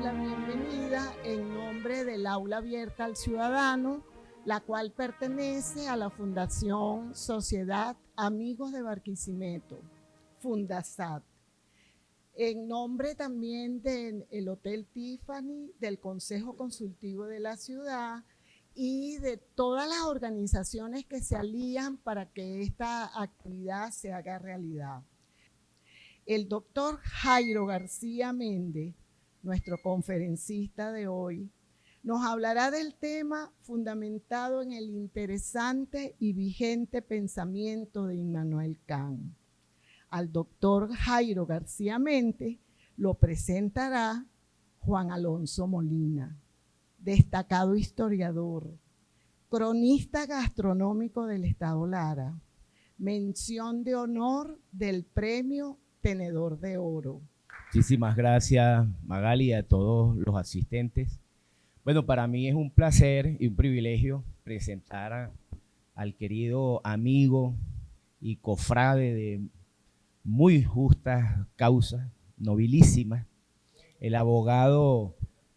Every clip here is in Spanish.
la bienvenida en nombre del Aula Abierta al Ciudadano, la cual pertenece a la Fundación Sociedad Amigos de Barquisimeto, Fundasat. En nombre también del Hotel Tiffany, del Consejo Consultivo de la Ciudad y de todas las organizaciones que se alían para que esta actividad se haga realidad. El doctor Jairo García Méndez, nuestro conferencista de hoy, nos hablará del tema fundamentado en el interesante y vigente pensamiento de Immanuel Kant. Al doctor Jairo García Méndez lo presentará Juan Alonso Molina, destacado historiador, cronista gastronómico del Estado Lara, mención de honor del Premio Tenedor de Oro. Muchísimas gracias, Magali, y a todos los asistentes. Bueno, para mí es un placer y un privilegio presentar al querido amigo y cofrade de muy justas causas, nobilísimas, el abogado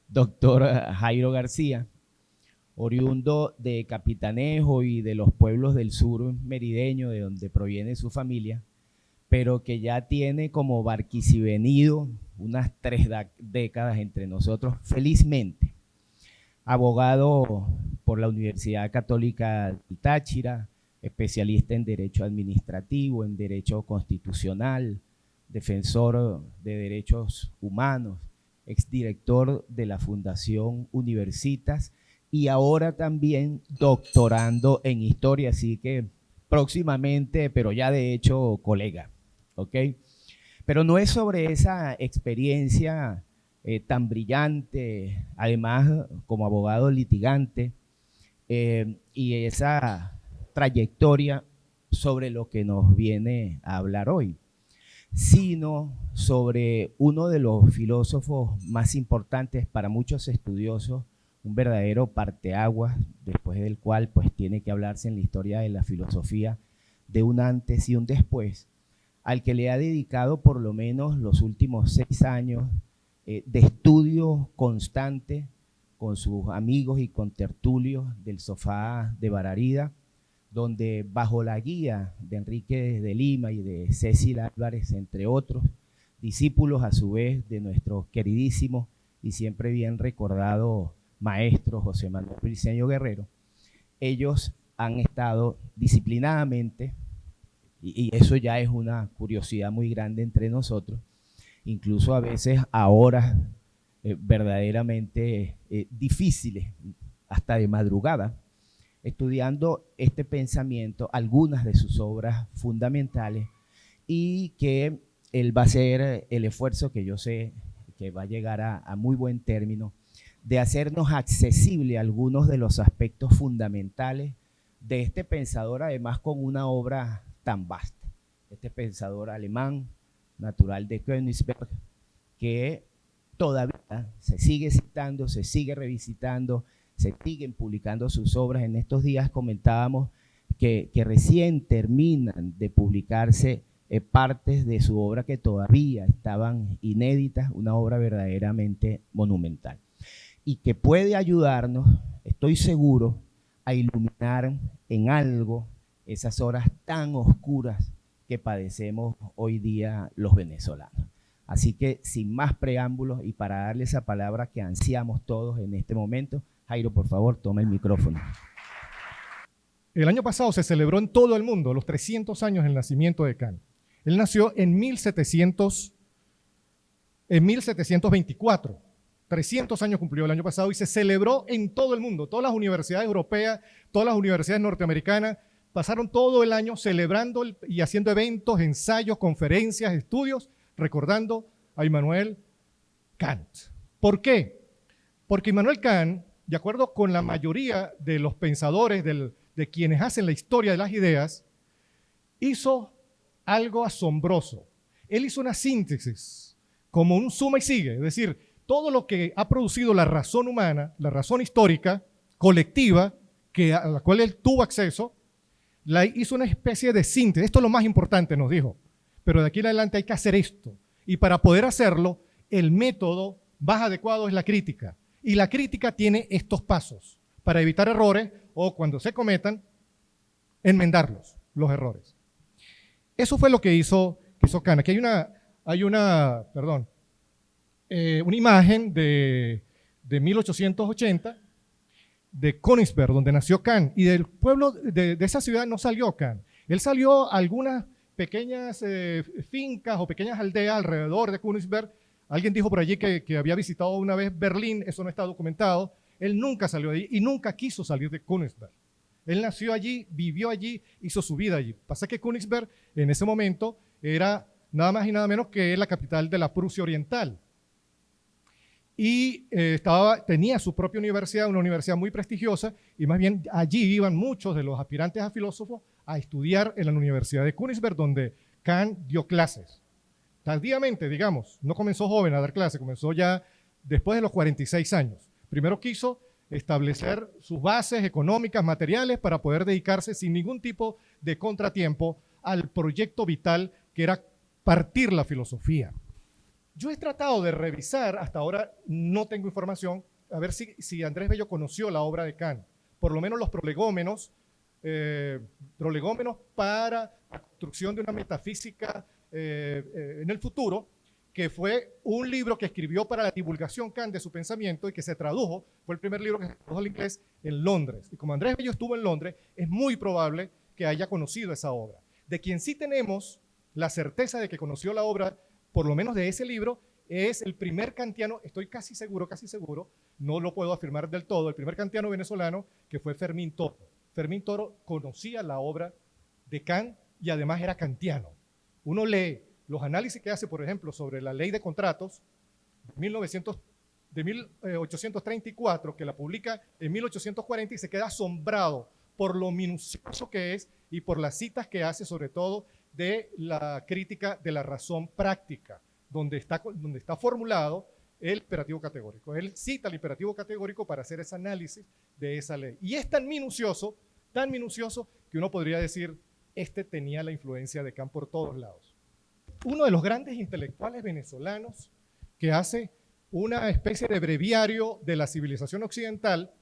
doctor Jairo García, oriundo de Capitanejo y de los pueblos del sur merideño, de donde proviene su familia, pero que ya tiene como barquisivenido unas 3 décadas entre nosotros, felizmente. Abogado por la Universidad Católica de Táchira, especialista en Derecho Administrativo, en Derecho Constitucional, defensor de derechos humanos, exdirector de la Fundación Universitas y ahora también doctorando en Historia, así que próximamente, pero ya de hecho, colega, ¿ok? Pero no es sobre esa experiencia tan brillante, además como abogado litigante, y esa trayectoria sobre lo que nos viene a hablar hoy, sino sobre uno de los filósofos más importantes para muchos estudiosos, un verdadero parteaguas, después del cual pues tiene que hablarse en la historia de la filosofía de un antes y un después, al que le ha dedicado por lo menos los últimos 6 años de estudio constante con sus amigos y contertulios del Sofá de Bararida, donde bajo la guía de Enrique de Lima y de Cecil Álvarez, entre otros, discípulos a su vez de nuestro queridísimo y siempre bien recordado maestro José Manuel Briceño Guerrero, ellos han estado disciplinadamente, y eso ya es una curiosidad muy grande entre nosotros, incluso a veces a horas verdaderamente difíciles, hasta de madrugada, estudiando este pensamiento, algunas de sus obras fundamentales, y que él va a hacer el esfuerzo que yo sé que va a llegar a muy buen término, de hacernos accesible algunos de los aspectos fundamentales de este pensador, además con una obra tan vasta. Este pensador alemán, natural de Königsberg, que todavía se sigue citando, se sigue revisitando, se siguen publicando sus obras. En estos días comentábamos que recién terminan de publicarse partes de su obra que todavía estaban inéditas, una obra verdaderamente monumental y que puede ayudarnos, estoy seguro, a iluminar en algo esas horas tan oscuras que padecemos hoy día los venezolanos. Así que sin más preámbulos y para darle esa palabra que ansiamos todos en este momento, Jairo, por favor, toma el micrófono. El año pasado se celebró en todo el mundo los 300 años del nacimiento de Kant. Él nació en 1724. 300 años cumplió el año pasado y se celebró en todo el mundo. Todas las universidades europeas, todas las universidades norteamericanas pasaron todo el año celebrando y haciendo eventos, ensayos, conferencias, estudios, recordando a Immanuel Kant. ¿Por qué? Porque Immanuel Kant, de acuerdo con la mayoría de los pensadores, de quienes hacen la historia de las ideas, hizo algo asombroso. Él hizo una síntesis, como un suma y sigue, es decir, todo lo que ha producido la razón humana, la razón histórica, colectiva, a la cual él tuvo acceso, hizo una especie de síntesis. Esto es lo más importante, nos dijo. Pero de aquí en adelante hay que hacer esto. Y para poder hacerlo, el método más adecuado es la crítica. Y la crítica tiene estos pasos para evitar errores o cuando se cometan, enmendarlos, los errores. Eso fue lo que hizo Kant. Aquí hay una imagen de 1880 de Königsberg, donde nació Kant. Y del pueblo de esa ciudad no salió Kant. Él salió a algunas pequeñas fincas o pequeñas aldeas alrededor de Königsberg. Alguien dijo por allí que había visitado una vez Berlín, eso no está documentado. Él nunca salió de allí y nunca quiso salir de Königsberg. Él nació allí, vivió allí, hizo su vida allí. Pasa que Königsberg en ese momento era nada más y nada menos que la capital de la Prusia Oriental. Y tenía su propia universidad, una universidad muy prestigiosa, y más bien allí iban muchos de los aspirantes a filósofos a estudiar en la Universidad de Königsberg, donde Kant dio clases. Tardíamente, digamos, no comenzó joven a dar clases, comenzó ya después de los 46 años. Primero quiso establecer sus bases económicas, materiales, para poder dedicarse sin ningún tipo de contratiempo al proyecto vital que era partir la filosofía. Yo he tratado de revisar, hasta ahora no tengo información, a ver si Andrés Bello conoció la obra de Kant, por lo menos los prolegómenos para la construcción de una metafísica en el futuro, que fue un libro que escribió para la divulgación Kant de su pensamiento y que se tradujo, fue el primer libro que se tradujo al inglés en Londres. Y como Andrés Bello estuvo en Londres, es muy probable que haya conocido esa obra. De quien sí tenemos la certeza de que conoció la obra, por lo menos de ese libro, es el primer kantiano, estoy casi seguro, no lo puedo afirmar del todo, el primer kantiano venezolano, que fue Fermín Toro. Fermín Toro conocía la obra de Kant y además era kantiano. Uno lee los análisis que hace, por ejemplo, sobre la ley de contratos de 1834, que la publica en 1840 y se queda asombrado por lo minucioso que es y por las citas que hace, sobre todo de la crítica de la razón práctica, donde está formulado el imperativo categórico. Él cita el imperativo categórico para hacer ese análisis de esa ley. Y es tan minucioso que uno podría decir, tenía la influencia de Kant por todos lados. Uno de los grandes intelectuales venezolanos que hace una especie de breviario de la civilización occidental,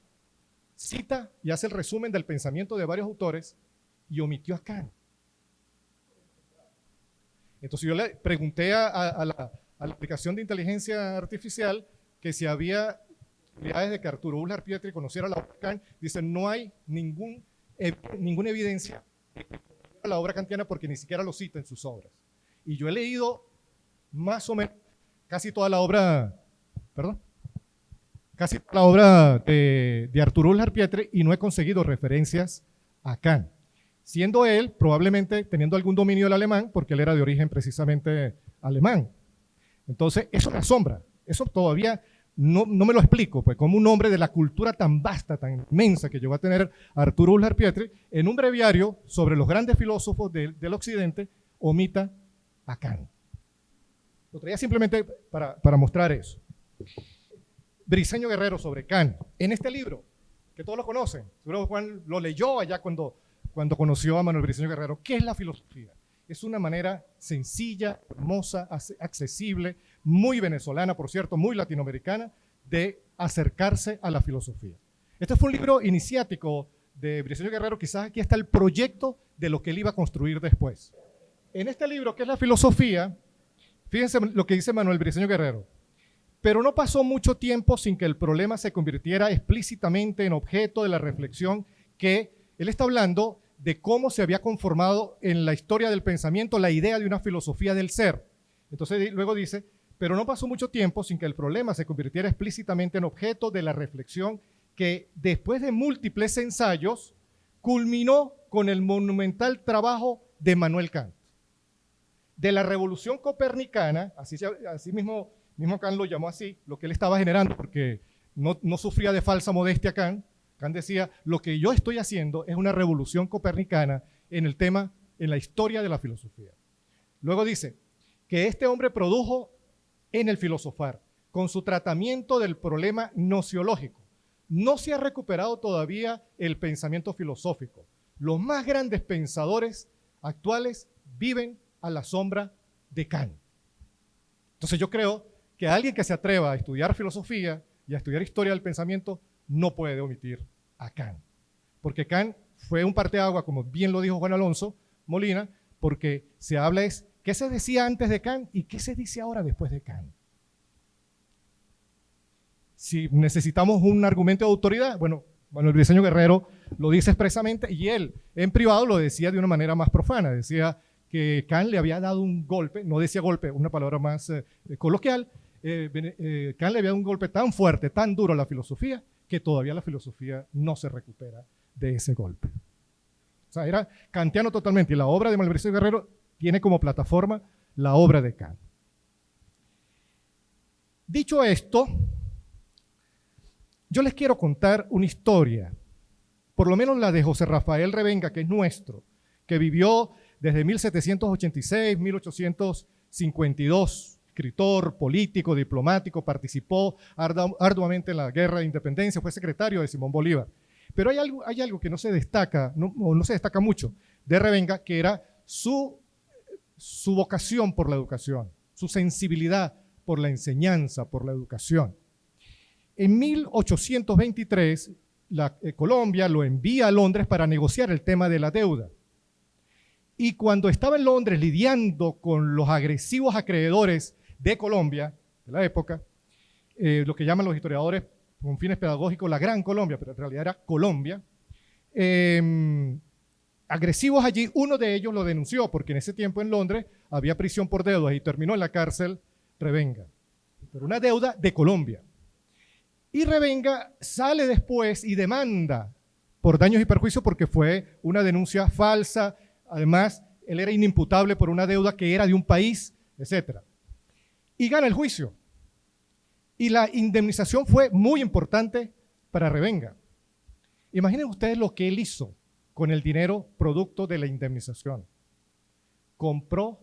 cita y hace el resumen del pensamiento de varios autores y omitió a Kant. Entonces yo le pregunté a la aplicación de inteligencia artificial que si había posibilidades de que Arturo Uslar Pietri conociera la obra de Kant. Dice, no hay ninguna evidencia de que conociera la obra kantiana porque ni siquiera lo cita en sus obras. Y yo he leído más o menos casi toda la obra de Arturo Uslar Pietri y no he conseguido referencias a Kant. Siendo él, probablemente teniendo algún dominio del alemán, porque él era de origen precisamente alemán. Entonces, eso me asombra. Eso todavía no me lo explico, pues como un hombre de la cultura tan vasta, tan inmensa que llegó a tener Arturo Uslar Pietri, en un breviario sobre los grandes filósofos del occidente, omita a Kant. Lo traía simplemente para mostrar eso. Briceño Guerrero sobre Kant. En este libro, que todos lo conocen, seguro Juan lo leyó allá cuando conoció a Manuel Briceño Guerrero. ¿Qué es la filosofía? Es una manera sencilla, hermosa, accesible, muy venezolana, por cierto, muy latinoamericana, de acercarse a la filosofía. Este fue un libro iniciático de Briceño Guerrero, quizás aquí está el proyecto de lo que él iba a construir después. En este libro, que es la filosofía, fíjense lo que dice Manuel Briceño Guerrero. Pero no pasó mucho tiempo sin que el problema se convirtiera explícitamente en objeto de la reflexión que él está hablando de cómo se había conformado en la historia del pensamiento la idea de una filosofía del ser. Entonces luego dice, pero no pasó mucho tiempo sin que el problema se convirtiera explícitamente en objeto de la reflexión que después de múltiples ensayos culminó con el monumental trabajo de Immanuel Kant. De la revolución copernicana, así mismo Kant lo llamó así, lo que él estaba generando, porque no sufría de falsa modestia Kant. Kant decía, lo que yo estoy haciendo es una revolución copernicana en el tema, en la historia de la filosofía. Luego dice que este hombre produjo en el filosofar, con su tratamiento del problema nociológico. No se ha recuperado todavía el pensamiento filosófico. Los más grandes pensadores actuales viven a la sombra de Kant. Entonces yo creo que alguien que se atreva a estudiar filosofía y a estudiar historia del pensamiento no puede omitir a Kant. Porque Kant fue un parteaguas, como bien lo dijo Juan Alonso Molina, porque se habla es qué se decía antes de Kant y qué se dice ahora después de Kant. Si necesitamos un argumento de autoridad, bueno, Manuel Briceño Guerrero lo dice expresamente y él en privado lo decía de una manera más profana. Decía que Kant le había dado un golpe, no decía golpe, una palabra más coloquial, Kant le había dado un golpe tan fuerte, tan duro a la filosofía, que todavía la filosofía no se recupera de ese golpe. O sea, era kantiano totalmente y la obra de Manuel Briceño Guerrero tiene como plataforma la obra de Kant. Dicho esto, yo les quiero contar una historia, por lo menos la de José Rafael Revenga, que es nuestro, que vivió desde 1786, 1852, escritor, político, diplomático, participó arduamente en la guerra de independencia, fue secretario de Simón Bolívar. Pero hay algo que no se destaca, no se destaca mucho de Revenga, que era su vocación por la educación, su sensibilidad por la enseñanza, por la educación. En 1823, Colombia lo envía a Londres para negociar el tema de la deuda. Y cuando estaba en Londres lidiando con los agresivos acreedores de Colombia, de la época, lo que llaman los historiadores con fines pedagógicos la Gran Colombia, pero en realidad era Colombia, agresivos allí, uno de ellos lo denunció porque en ese tiempo en Londres había prisión por deudas y terminó en la cárcel Revenga, pero una deuda de Colombia. Y Revenga sale después y demanda por daños y perjuicios porque fue una denuncia falsa. Además, él era inimputable por una deuda que era de un país, etc. Y gana el juicio. Y la indemnización fue muy importante para Revenga. Imaginen ustedes lo que él hizo con el dinero producto de la indemnización. Compró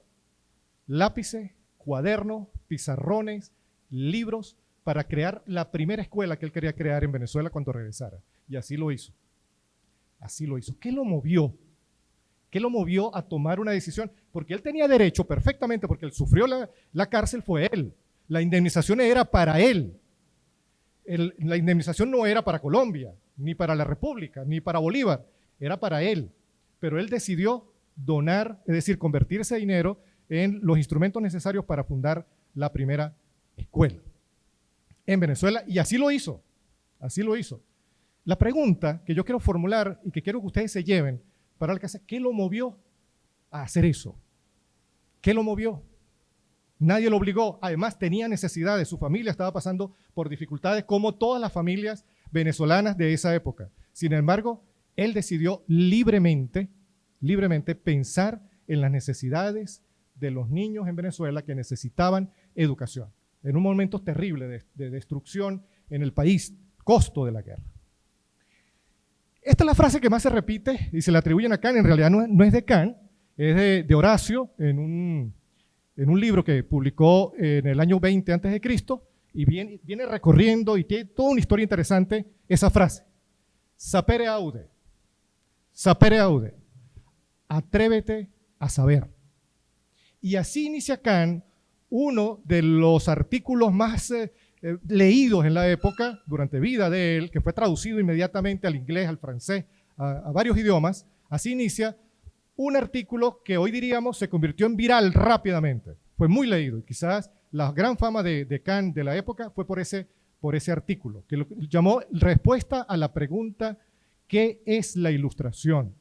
lápices, cuadernos, pizarrones, libros, para crear la primera escuela que él quería crear en Venezuela cuando regresara. Y así lo hizo. Así lo hizo. ¿Qué lo movió? ¿Qué lo movió a tomar una decisión? Porque él tenía derecho perfectamente, porque él sufrió la cárcel, fue él. La indemnización era para él. La indemnización no era para Colombia, ni para la República, ni para Bolívar. Era para él. Pero él decidió donar, es decir, convertir ese dinero en los instrumentos necesarios para fundar la primera escuela en Venezuela, y así lo hizo, así lo hizo. La pregunta que yo quiero formular y que quiero que ustedes se lleven para la casa, ¿qué lo movió a hacer eso? ¿Qué lo movió? Nadie lo obligó, además tenía necesidades, su familia estaba pasando por dificultades como todas las familias venezolanas de esa época. Sin embargo, él decidió libremente pensar en las necesidades de los niños en Venezuela que necesitaban educación, en un momento terrible de destrucción en el país, costo de la guerra. Esta es la frase que más se repite y se le atribuyen a Kant, en realidad no es de Kant, es de Horacio en un libro que publicó en el año 20 a.C. y viene recorriendo y tiene toda una historia interesante esa frase. Sapere aude, atrévete a saber. Y así inicia Kant uno de los artículos más leídos en la época, durante vida de él, que fue traducido inmediatamente al inglés, al francés, a varios idiomas. Así inicia un artículo que hoy diríamos se convirtió en viral rápidamente. Fue muy leído y quizás la gran fama de Kant de la época fue por ese artículo, que lo llamó Respuesta a la pregunta ¿qué es la Ilustración?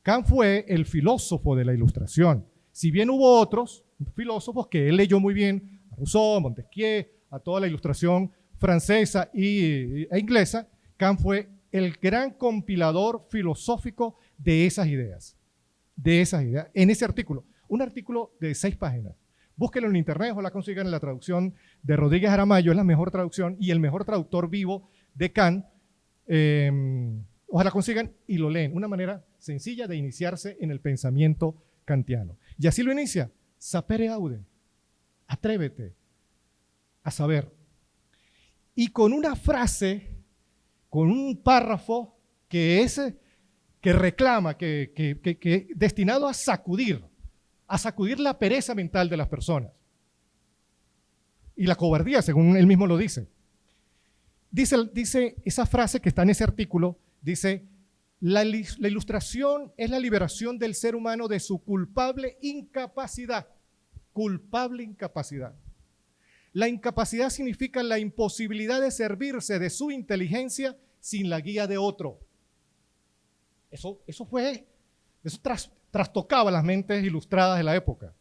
Kant fue el filósofo de la Ilustración. Si bien hubo otros filósofos que él leyó muy bien, a Rousseau, Montesquieu, a toda la Ilustración francesa e inglesa, Kant fue el gran compilador filosófico de esas ideas, en ese artículo. Un artículo de 6 páginas. Búsquenlo en internet o la consigan en la traducción de Rodríguez Aramayo, es la mejor traducción y el mejor traductor vivo de Kant. Ojalá consigan y lo leen. Una manera sencilla de iniciarse en el pensamiento kantiano. Y así lo inicia. Sapere aude. Atrévete a saber. Y con una frase, con un párrafo que reclama, que destinado a sacudir la pereza mental de las personas. y la cobardía, según él mismo lo dice. Dice esa frase que está en ese artículo, dice, la ilustración es la liberación del ser humano de su culpable incapacidad. Culpable incapacidad. La incapacidad significa la imposibilidad de servirse de su inteligencia sin la guía de otro. Eso trastocaba las mentes ilustradas de la época.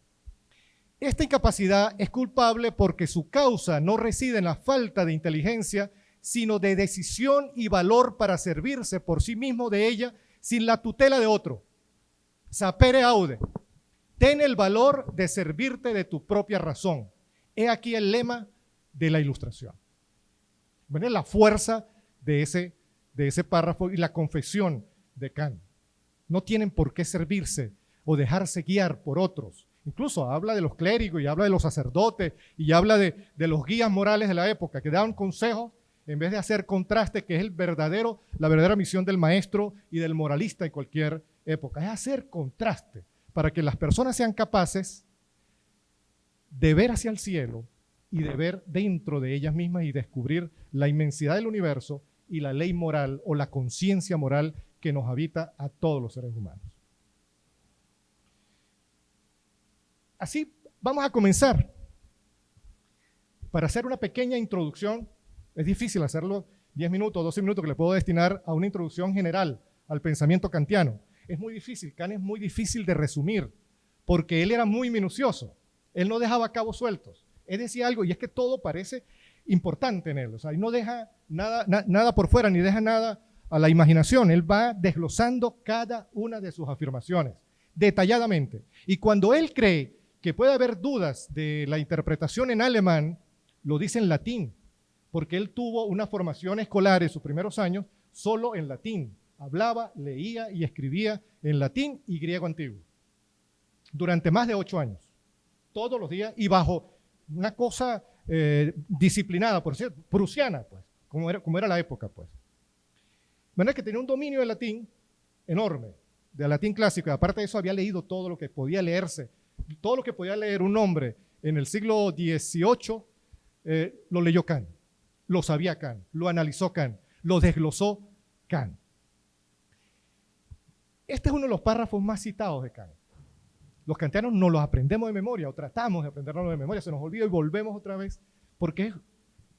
Esta incapacidad es culpable porque su causa no reside en la falta de inteligencia, sino de decisión y valor para servirse por sí mismo de ella sin la tutela de otro. Sapere aude. Ten el valor de servirte de tu propia razón. He aquí el lema de la ilustración. ¿Ven la fuerza de ese párrafo y la confesión de Kant? No tienen por qué servirse o dejarse guiar por otros. Incluso habla de los clérigos y habla de los sacerdotes y habla de los guías morales de la época que daban consejos en vez de hacer contraste, que es la verdadera misión del maestro y del moralista en cualquier época. Es hacer contraste para que las personas sean capaces de ver hacia el cielo y de ver dentro de ellas mismas y descubrir la inmensidad del universo y la ley moral o la conciencia moral que nos habita a todos los seres humanos. Así vamos a comenzar. Para hacer una pequeña introducción, es difícil hacerlo 10 minutos, 12 minutos que le puedo destinar a una introducción general al pensamiento kantiano. Es muy difícil, Kant es muy difícil de resumir, porque él era muy minucioso. Él no dejaba cabos sueltos. Él decía algo y es que todo parece importante en él. O sea, y no deja nada por fuera, ni deja nada a la imaginación. Él va desglosando cada una de sus afirmaciones detalladamente. Y cuando él cree que puede haber dudas de la interpretación en alemán, lo dice en latín, porque él tuvo una formación escolar en sus primeros años solo en latín. Hablaba, leía y escribía en latín y griego antiguo durante más de 8 años. Todos los días y bajo una cosa disciplinada, por cierto, prusiana, pues, como era la época, pues. De manera que tenía un dominio del latín enorme, del latín clásico, y aparte de eso había leído todo lo que podía leerse, todo lo que podía leer un hombre en el siglo XVIII, lo leyó Kant, lo sabía Kant, lo analizó Kant, lo desglosó Kant. Este es uno de los párrafos más citados de Kant. Los kantianos no los aprendemos de memoria o tratamos de aprenderlos de memoria, se nos olvida y volvemos otra vez porque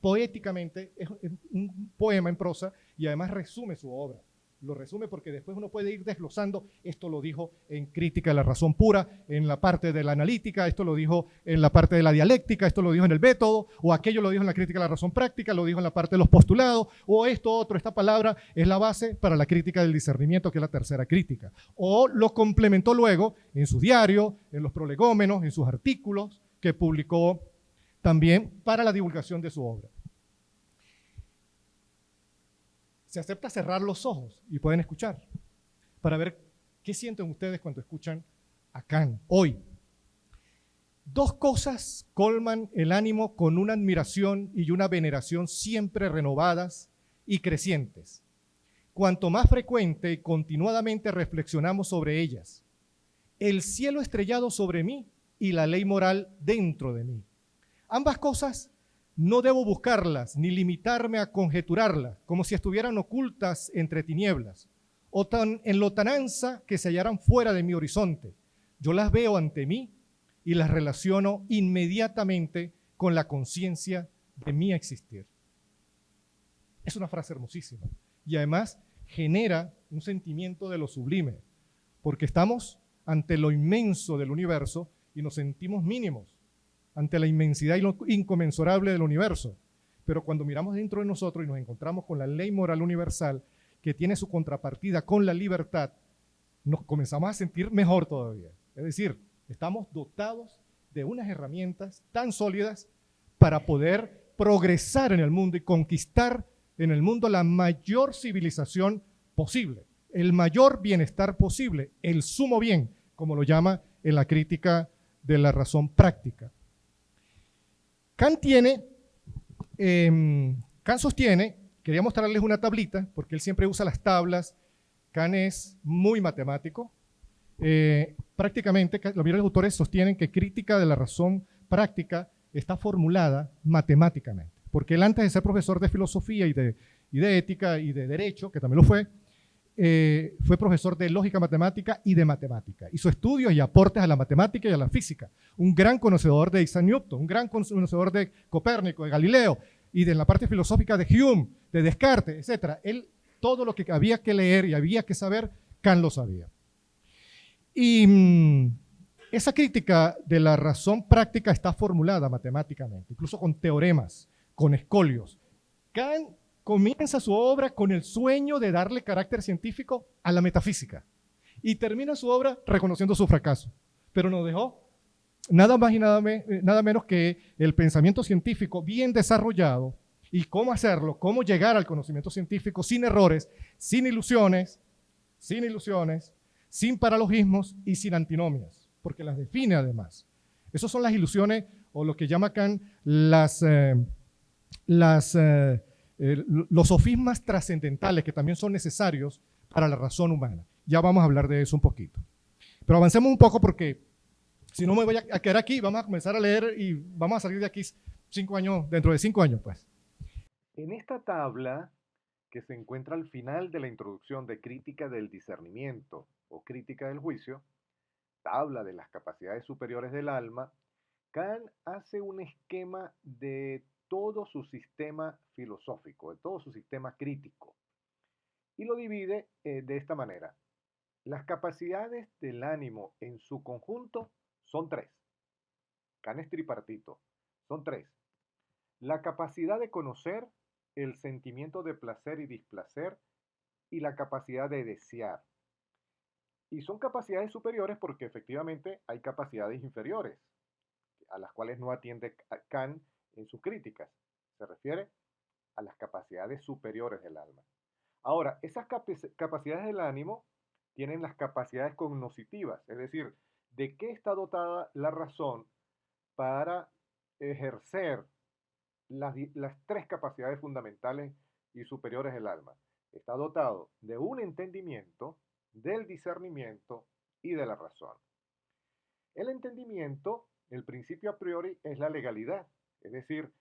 poéticamente es un poema en prosa y además resume su obra. Lo resume porque después uno puede ir desglosando, esto lo dijo en Crítica de la Razón Pura, en la parte de la analítica, esto lo dijo en la parte de la dialéctica, esto lo dijo en el método, o aquello lo dijo en la Crítica de la Razón Práctica, lo dijo en la parte de los postulados, o esto otro, esta palabra es la base para la crítica del discernimiento, que es la tercera crítica. O lo complementó luego en su diario, en los prolegómenos, en sus artículos, que publicó también para la divulgación de su obra. Se acepta cerrar los ojos y pueden escuchar para ver qué sienten ustedes cuando escuchan a Kant hoy. 2 cosas colman el ánimo con una admiración y una veneración siempre renovadas y crecientes. Cuanto más frecuente y continuadamente reflexionamos sobre ellas, el cielo estrellado sobre mí y la ley moral dentro de mí. Ambas cosas no debo buscarlas ni limitarme a conjeturarlas, como si estuvieran ocultas entre tinieblas, o en lontananza que se hallaran fuera de mi horizonte. Yo las veo ante mí y las relaciono inmediatamente con la conciencia de mi existir. Es una frase hermosísima y además genera un sentimiento de lo sublime, porque estamos ante lo inmenso del universo y nos sentimos mínimos ante la inmensidad y lo inconmensurable del universo. Pero cuando miramos dentro de nosotros y nos encontramos con la ley moral universal, que tiene su contrapartida con la libertad, nos comenzamos a sentir mejor todavía. Es decir, estamos dotados de unas herramientas tan sólidas para poder progresar en el mundo y conquistar en el mundo la mayor civilización posible, el mayor bienestar posible, el sumo bien, como lo llama en la Crítica de la Razón Práctica. Kant sostiene, quería mostrarles una tablita, porque él siempre usa las tablas. Kant es muy matemático. Prácticamente, la mayoría de los autores sostienen que Crítica de la Razón Práctica está formulada matemáticamente, porque él antes de ser profesor de filosofía y de ética y de derecho, que también lo fue profesor de lógica matemática y de matemática. Hizo estudios y aportes a la matemática y a la física. Un gran conocedor de Isaac Newton, un gran conocedor de Copérnico, de Galileo, y de la parte filosófica de Hume, de Descartes, etc. Él, todo lo que había que leer y había que saber, Kant lo sabía. Y esa crítica de la razón práctica está formulada matemáticamente, incluso con teoremas, con escolios. Kant comienza su obra con el sueño de darle carácter científico a la metafísica y termina su obra reconociendo su fracaso, pero nos dejó nada más y nada menos que el pensamiento científico bien desarrollado y cómo hacerlo, cómo llegar al conocimiento científico sin errores, sin ilusiones, sin paralogismos y sin antinomias, porque las define además. Esas son las ilusiones o lo que llama Kant los sofismas trascendentales que también son necesarios para la razón humana. Ya vamos a hablar de eso un poquito. Pero avancemos un poco porque si no me voy a quedar aquí, vamos a comenzar a leer y vamos a salir de aquí 5 años, dentro de 5 años, pues. En esta tabla, que se encuentra al final de la introducción de Crítica del Discernimiento o Crítica del Juicio, tabla de las capacidades superiores del alma, Kant hace un esquema de todo su sistema filosófico, de todo su sistema crítico, y lo divide de esta manera. Las capacidades del ánimo en su conjunto son 3. Kant es tripartito, son 3. La capacidad de conocer, el sentimiento de placer y displacer, y la capacidad de desear. Y son capacidades superiores porque efectivamente hay capacidades inferiores, a las cuales no atiende Kant en sus críticas. Se refiere a las capacidades superiores del alma. Ahora, esas capacidades del ánimo tienen las capacidades cognoscitivas, es decir, de qué está dotada la razón para ejercer las 3 capacidades fundamentales y superiores del alma. Está dotado de un entendimiento, del discernimiento y de la razón. El entendimiento, el principio a priori, es la legalidad, es decir,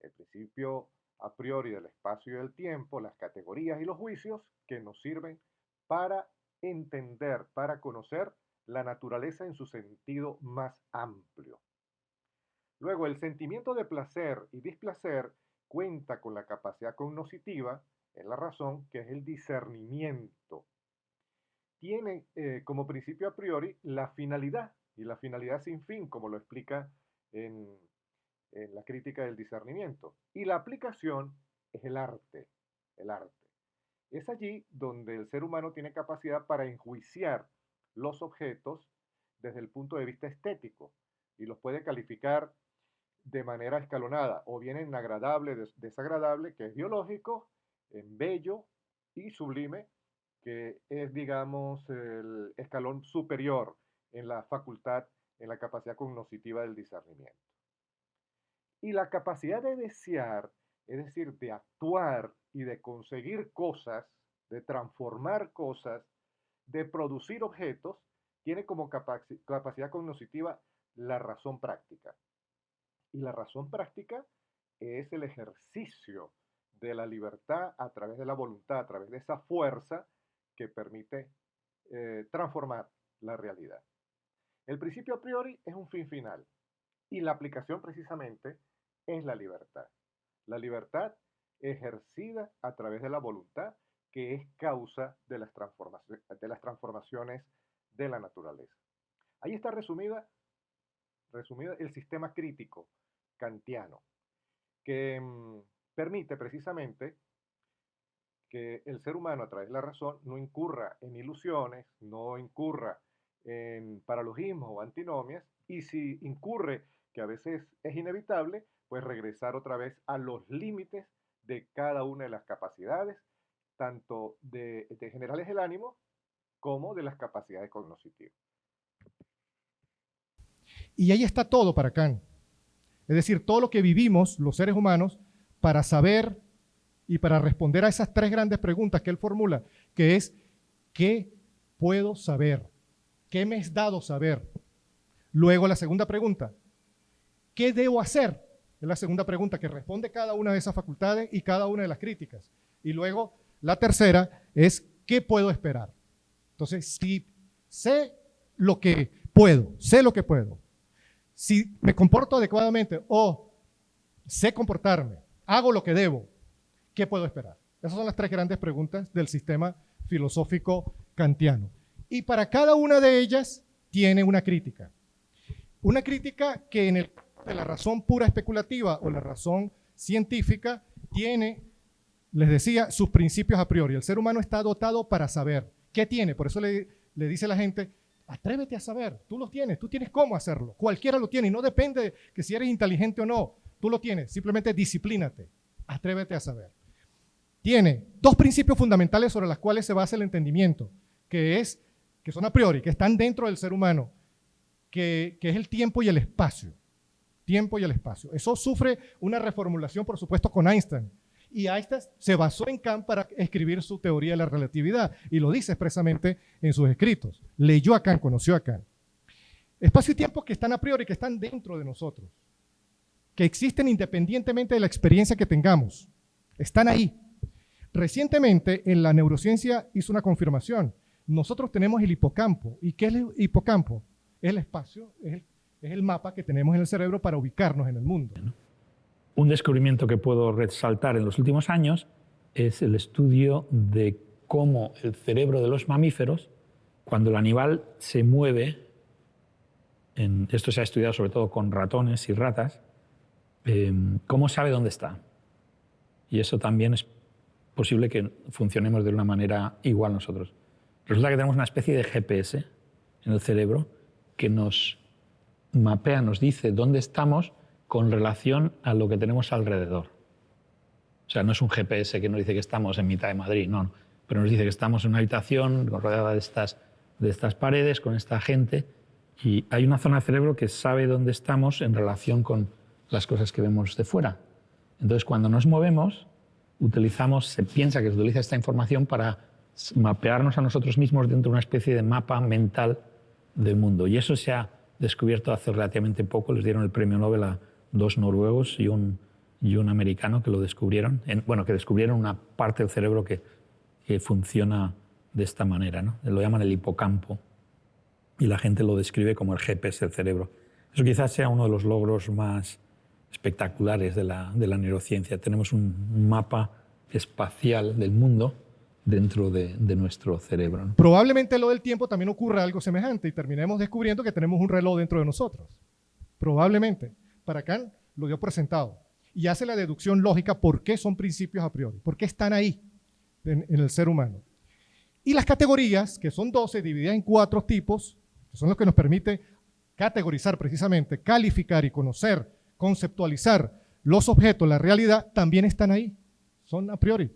el principio a priori del espacio y del tiempo, las categorías y los juicios que nos sirven para entender, para conocer la naturaleza en su sentido más amplio. Luego, el sentimiento de placer y displacer cuenta con la capacidad cognoscitiva en la razón, que es el discernimiento. Tiene como principio a priori la finalidad, y la finalidad sin fin, como lo explica en la crítica del discernimiento. Y la aplicación es el arte, el arte. Es allí donde el ser humano tiene capacidad para enjuiciar los objetos desde el punto de vista estético y los puede calificar de manera escalonada, o bien en agradable, desagradable, que es biológico, en bello y sublime, que es, digamos, el escalón superior en la facultad, en la capacidad cognoscitiva del discernimiento. Y la capacidad de desear, es decir, de actuar y de conseguir cosas, de transformar cosas, de producir objetos, tiene como capacidad cognoscitiva la razón práctica. Y la razón práctica es el ejercicio de la libertad a través de la voluntad, a través de esa fuerza que permite transformar la realidad. El principio a priori es un fin final y la aplicación precisamente es la libertad. La libertad ejercida a través de la voluntad, que es causa de las transformaciones de la naturaleza. Ahí está resumida el sistema crítico kantiano, que permite precisamente que el ser humano a través de la razón no incurra en ilusiones, no incurra en paralogismos o antinomias, y si incurre, que a veces es inevitable, pues regresar otra vez a los límites de cada una de las capacidades, tanto de generales del ánimo como de las capacidades cognoscitivas. Y ahí está todo para Kant. Es decir, todo lo que vivimos los seres humanos para saber y para responder a esas 3 grandes preguntas que él formula, que es, ¿qué puedo saber? ¿Qué me es dado saber? Luego la segunda pregunta, ¿Qué debo hacer? Es la segunda pregunta que responde cada una de esas facultades y cada una de las críticas. Y luego, la tercera es, ¿qué puedo esperar? Entonces, si sé lo que puedo, si me comporto adecuadamente o sé comportarme, hago lo que debo, ¿qué puedo esperar? Esas son las tres grandes preguntas del sistema filosófico kantiano. Y para cada una de ellas tiene una crítica. Una crítica que en el de la razón pura especulativa o la razón científica tiene, les decía, sus principios a priori. El ser humano está dotado para saber. ¿Qué tiene? Por eso le dice a la gente, atrévete a saber, tú lo tienes, tú tienes cómo hacerlo. Cualquiera lo tiene y no depende de que si eres inteligente o no, tú lo tienes. Simplemente disciplínate, atrévete a saber. Tiene dos principios fundamentales sobre los cuales se basa el entendimiento, que son a priori, que están dentro del ser humano, que es el tiempo y el espacio. Tiempo y el espacio. Eso sufre una reformulación, por supuesto, con Einstein. Y Einstein se basó en Kant para escribir su teoría de la relatividad y lo dice expresamente en sus escritos. Leyó a Kant, conoció a Kant. Espacio y tiempo que están a priori, que están dentro de nosotros, que existen independientemente de la experiencia que tengamos. Están ahí. Recientemente, en la neurociencia hizo una confirmación. Nosotros tenemos el hipocampo. ¿Y qué es el hipocampo? Es el espacio, es el mapa que tenemos en el cerebro para ubicarnos en el mundo. Un descubrimiento que puedo resaltar en los últimos años es el estudio de cómo el cerebro de los mamíferos, cuando el animal se mueve, esto se ha estudiado sobre todo con ratones y ratas, cómo sabe dónde está. Y eso también es posible que funcionemos de una manera igual nosotros. Resulta que tenemos una especie de GPS en el cerebro que nos mapea, nos dice dónde estamos con relación a lo que tenemos alrededor. O sea, no es un GPS que nos dice que estamos en mitad de Madrid, no, pero nos dice que estamos en una habitación rodeada de estas paredes, con esta gente, y hay una zona del cerebro que sabe dónde estamos en relación con las cosas que vemos de fuera. Entonces, cuando nos movemos, se piensa que se utiliza esta información para mapearnos a nosotros mismos dentro de una especie de mapa mental del mundo. Y eso se ha descubierto hace relativamente poco. Les dieron el premio Nobel a 2 noruegos y un americano que lo descubrieron. Que descubrieron una parte del cerebro que funciona de esta manera, ¿no? Lo llaman el hipocampo y la gente lo describe como el GPS del cerebro. Eso quizás sea uno de los logros más espectaculares de la neurociencia. Tenemos un mapa espacial del mundo dentro de nuestro cerebro, ¿no? Probablemente lo del tiempo también ocurra algo semejante y terminemos descubriendo que tenemos un reloj dentro de nosotros. Probablemente. Para Kant lo dio por sentado y hace la deducción lógica por qué son principios a priori, por qué están ahí en el ser humano. Y las categorías, que son 12, divididas en 4 tipos, que son los que nos permite categorizar precisamente, calificar y conocer, conceptualizar los objetos, la realidad, también están ahí, son a priori.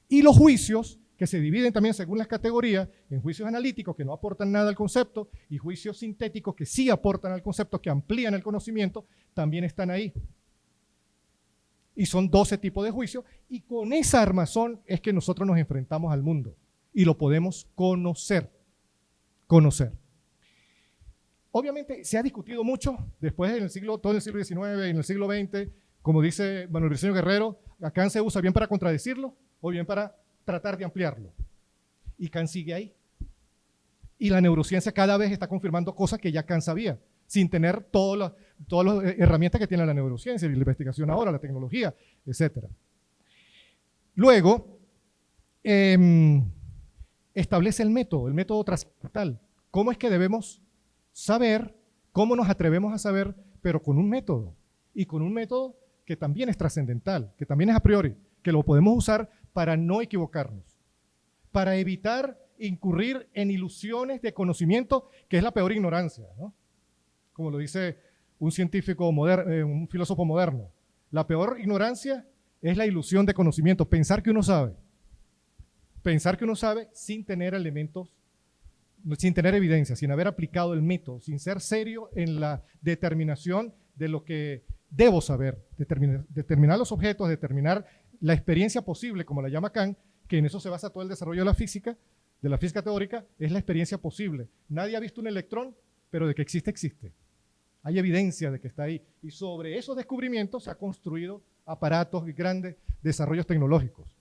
Y los juicios, que se dividen también según las categorías, en juicios analíticos que no aportan nada al concepto y juicios sintéticos que sí aportan al concepto, que amplían el conocimiento, también están ahí. Y son 12 tipos de juicios y con esa armazón es que nosotros nos enfrentamos al mundo y lo podemos conocer. Obviamente se ha discutido mucho después todo el siglo XIX y en el siglo XX, como dice Manuel Briceño Guerrero, a Kant se usa bien para contradecirlo o bien para tratar de ampliarlo. Y Kant sigue ahí. Y la neurociencia cada vez está confirmando cosas que ya Kant sabía, sin tener todas las herramientas que tiene la neurociencia, la investigación ahora, la tecnología, etc. Luego, establece el método trascendental. ¿Cómo es que debemos saber? ¿Cómo nos atrevemos a saber? Pero con un método. Y con un método que también es trascendental, que también es a priori, que lo podemos usar para no equivocarnos, para evitar incurrir en ilusiones de conocimiento, que es la peor ignorancia, ¿no? Como lo dice un científico moderno, un filósofo moderno. La peor ignorancia es la ilusión de conocimiento, pensar que uno sabe. Pensar que uno sabe sin tener elementos, sin tener evidencia, sin haber aplicado el método, sin ser serio en la determinación de lo que debo saber, determinar los objetos, determinar la experiencia posible, como la llama Kant, que en eso se basa todo el desarrollo de la física teórica, es la experiencia posible. Nadie ha visto un electrón, pero de que existe, existe. Hay evidencia de que está ahí. Y sobre esos descubrimientos se han construido aparatos y grandes desarrollos tecnológicos.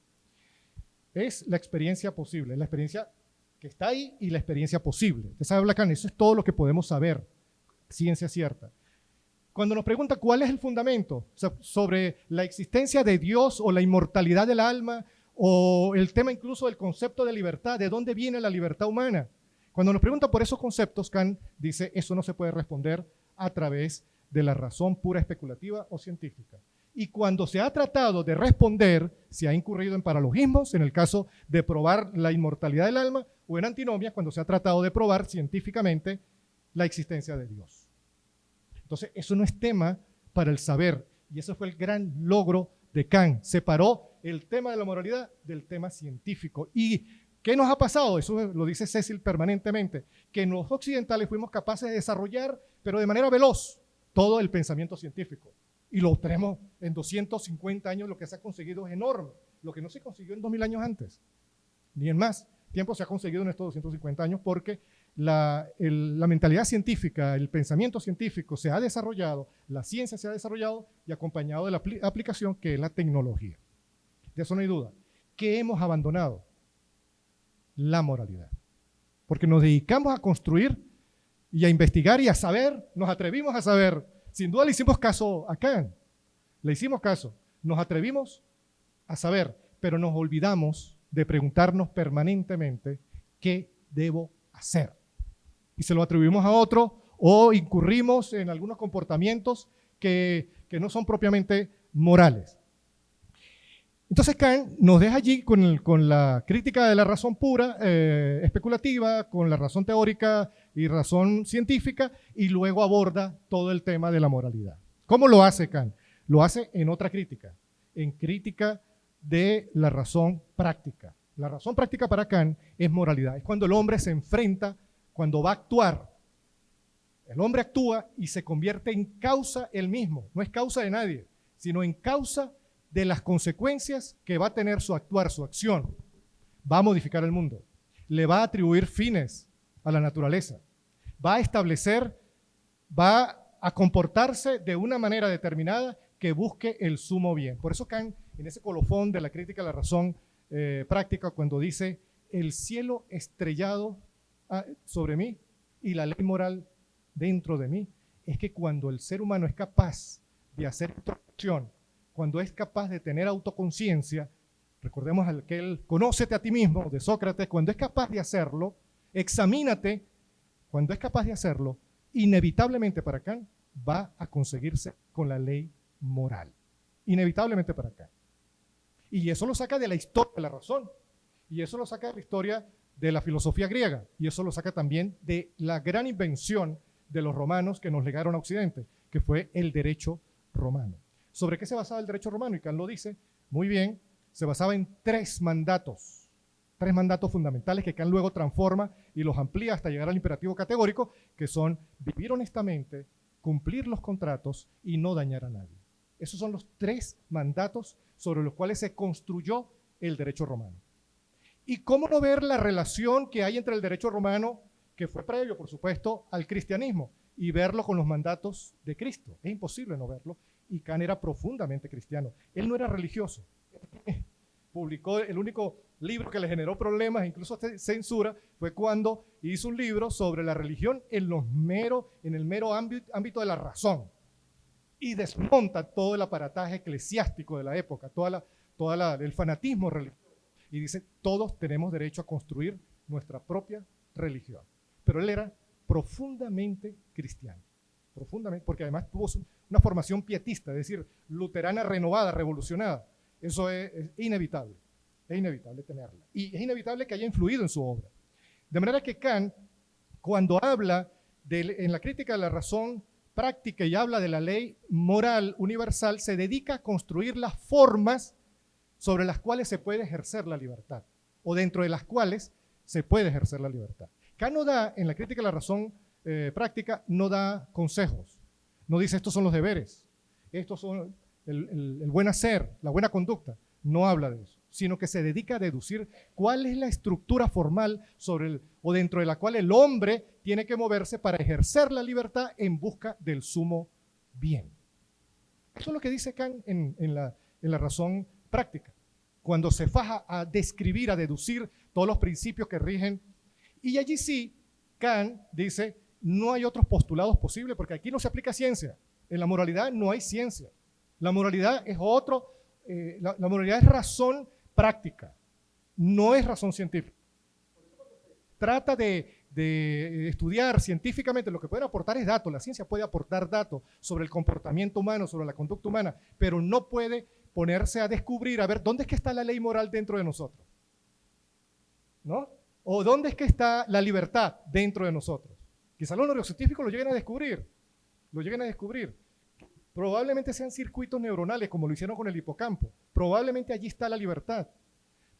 Es la experiencia posible, la experiencia que está ahí y la experiencia posible. Usted sabe, Lacan, eso es todo lo que podemos saber, ciencia cierta. Cuando nos pregunta cuál es el fundamento, o sea, sobre la existencia de Dios o la inmortalidad del alma, o el tema incluso del concepto de libertad, ¿de dónde viene la libertad humana? Cuando nos pregunta por esos conceptos, Kant dice, eso no se puede responder a través de la razón pura especulativa o científica. Y cuando se ha tratado de responder, se ha incurrido en paralogismos, en el caso de probar la inmortalidad del alma, o en antinomias, cuando se ha tratado de probar científicamente la existencia de Dios. Entonces, eso no es tema para el saber, y eso fue el gran logro de Kant. Separó el tema de la moralidad del tema científico. ¿Y qué nos ha pasado? Eso lo dice Cecil permanentemente, que los occidentales fuimos capaces de desarrollar, pero de manera veloz, todo el pensamiento científico. Y lo tenemos en 250 años, lo que se ha conseguido es enorme. Lo que no se consiguió en 2000 años antes, ni en más tiempo se ha conseguido en estos 250 años, porque la mentalidad científica, el pensamiento científico se ha desarrollado, la ciencia se ha desarrollado y acompañado de la aplicación que es la tecnología. De eso no hay duda. ¿Qué hemos abandonado? La moralidad. Porque nos dedicamos a construir y a investigar y a saber, nos atrevimos a saber. Sin duda le hicimos caso a Kant, le hicimos caso, nos atrevimos a saber, pero nos olvidamos de preguntarnos permanentemente qué debo hacer. Y se lo atribuimos a otro o incurrimos en algunos comportamientos que no son propiamente morales. Entonces Kant nos deja allí con la crítica de la razón pura, especulativa, con la razón teórica y razón científica, y luego aborda todo el tema de la moralidad. ¿Cómo lo hace Kant? Lo hace en otra crítica, en crítica de la razón práctica. La razón práctica para Kant es moralidad, es cuando el hombre se enfrenta, cuando va a actuar. El hombre actúa y se convierte en causa él mismo, no es causa de nadie, sino en causa de las consecuencias que va a tener su actuar, su acción. Va a modificar el mundo, le va a atribuir fines a la naturaleza, va a establecer, va a comportarse de una manera determinada que busque el sumo bien. Por eso Kant, en ese colofón de la crítica a la razón práctica, cuando dice el cielo estrellado sobre mí y la ley moral dentro de mí, es que cuando el ser humano es capaz de hacer introspección, cuando es capaz de tener autoconciencia, recordemos aquel conócete a ti mismo de Sócrates, cuando es capaz de hacerlo, examínate, cuando es capaz de hacerlo, inevitablemente para Kant va a conseguirse con la ley moral. Inevitablemente para Kant. Y eso lo saca de la historia de la razón, y eso lo saca de la historia de la filosofía griega, y eso lo saca también de la gran invención de los romanos que nos legaron a Occidente, que fue el derecho romano. ¿Sobre qué se basaba el derecho romano? Y Kant lo dice muy bien, se basaba en tres mandatos fundamentales que Kant luego transforma y los amplía hasta llegar al imperativo categórico, que son vivir honestamente, cumplir los contratos y no dañar a nadie. Esos son los tres mandatos sobre los cuales se construyó el derecho romano. ¿Y cómo no ver la relación que hay entre el derecho romano, que fue previo, por supuesto, al cristianismo, y verlo con los mandatos de Cristo? Es imposible no verlo, y Kant era profundamente cristiano. Él no era religioso. Publicó el único libro que le generó problemas, incluso censura, fue cuando hizo un libro sobre la religión en el mero ámbito de la razón, y desmonta todo el aparataje eclesiástico de la época, el fanatismo religioso, y dice, todos tenemos derecho a construir nuestra propia religión. Pero él era profundamente cristiano, profundamente, porque además tuvo una formación pietista, es decir, luterana renovada, revolucionada. Eso es inevitable tenerla. Y es inevitable que haya influido en su obra. De manera que Kant, cuando habla en la crítica de la razón práctica y habla de la ley moral universal, se dedica a construir las formas sobre las cuales se puede ejercer la libertad, o dentro de las cuales se puede ejercer la libertad. Kant no da, en la crítica de la razón práctica, no da consejos, no dice estos son los deberes, estos son el buen hacer, la buena conducta, no habla de eso. sino que se dedica a deducir cuál es la estructura formal o dentro de la cual el hombre tiene que moverse para ejercer la libertad en busca del sumo bien. Eso es lo que dice Kant en la razón práctica, cuando se faja a describir, a deducir todos los principios que rigen. Y allí sí, Kant dice, no hay otros postulados posibles, porque aquí no se aplica ciencia. En la moralidad no hay ciencia. La moralidad es la moralidad es razón práctica, no es razón científica. Trata de estudiar científicamente, lo que pueden aportar es datos. La ciencia puede aportar datos sobre el comportamiento humano, sobre la conducta humana, pero no puede ponerse a descubrir, a ver, ¿dónde es que está la ley moral dentro de nosotros? ¿No? ¿O dónde es que está la libertad dentro de nosotros? Quizás los neurocientíficos lo lleguen a descubrir. Probablemente sean circuitos neuronales, como lo hicieron con el hipocampo. Probablemente allí está la libertad.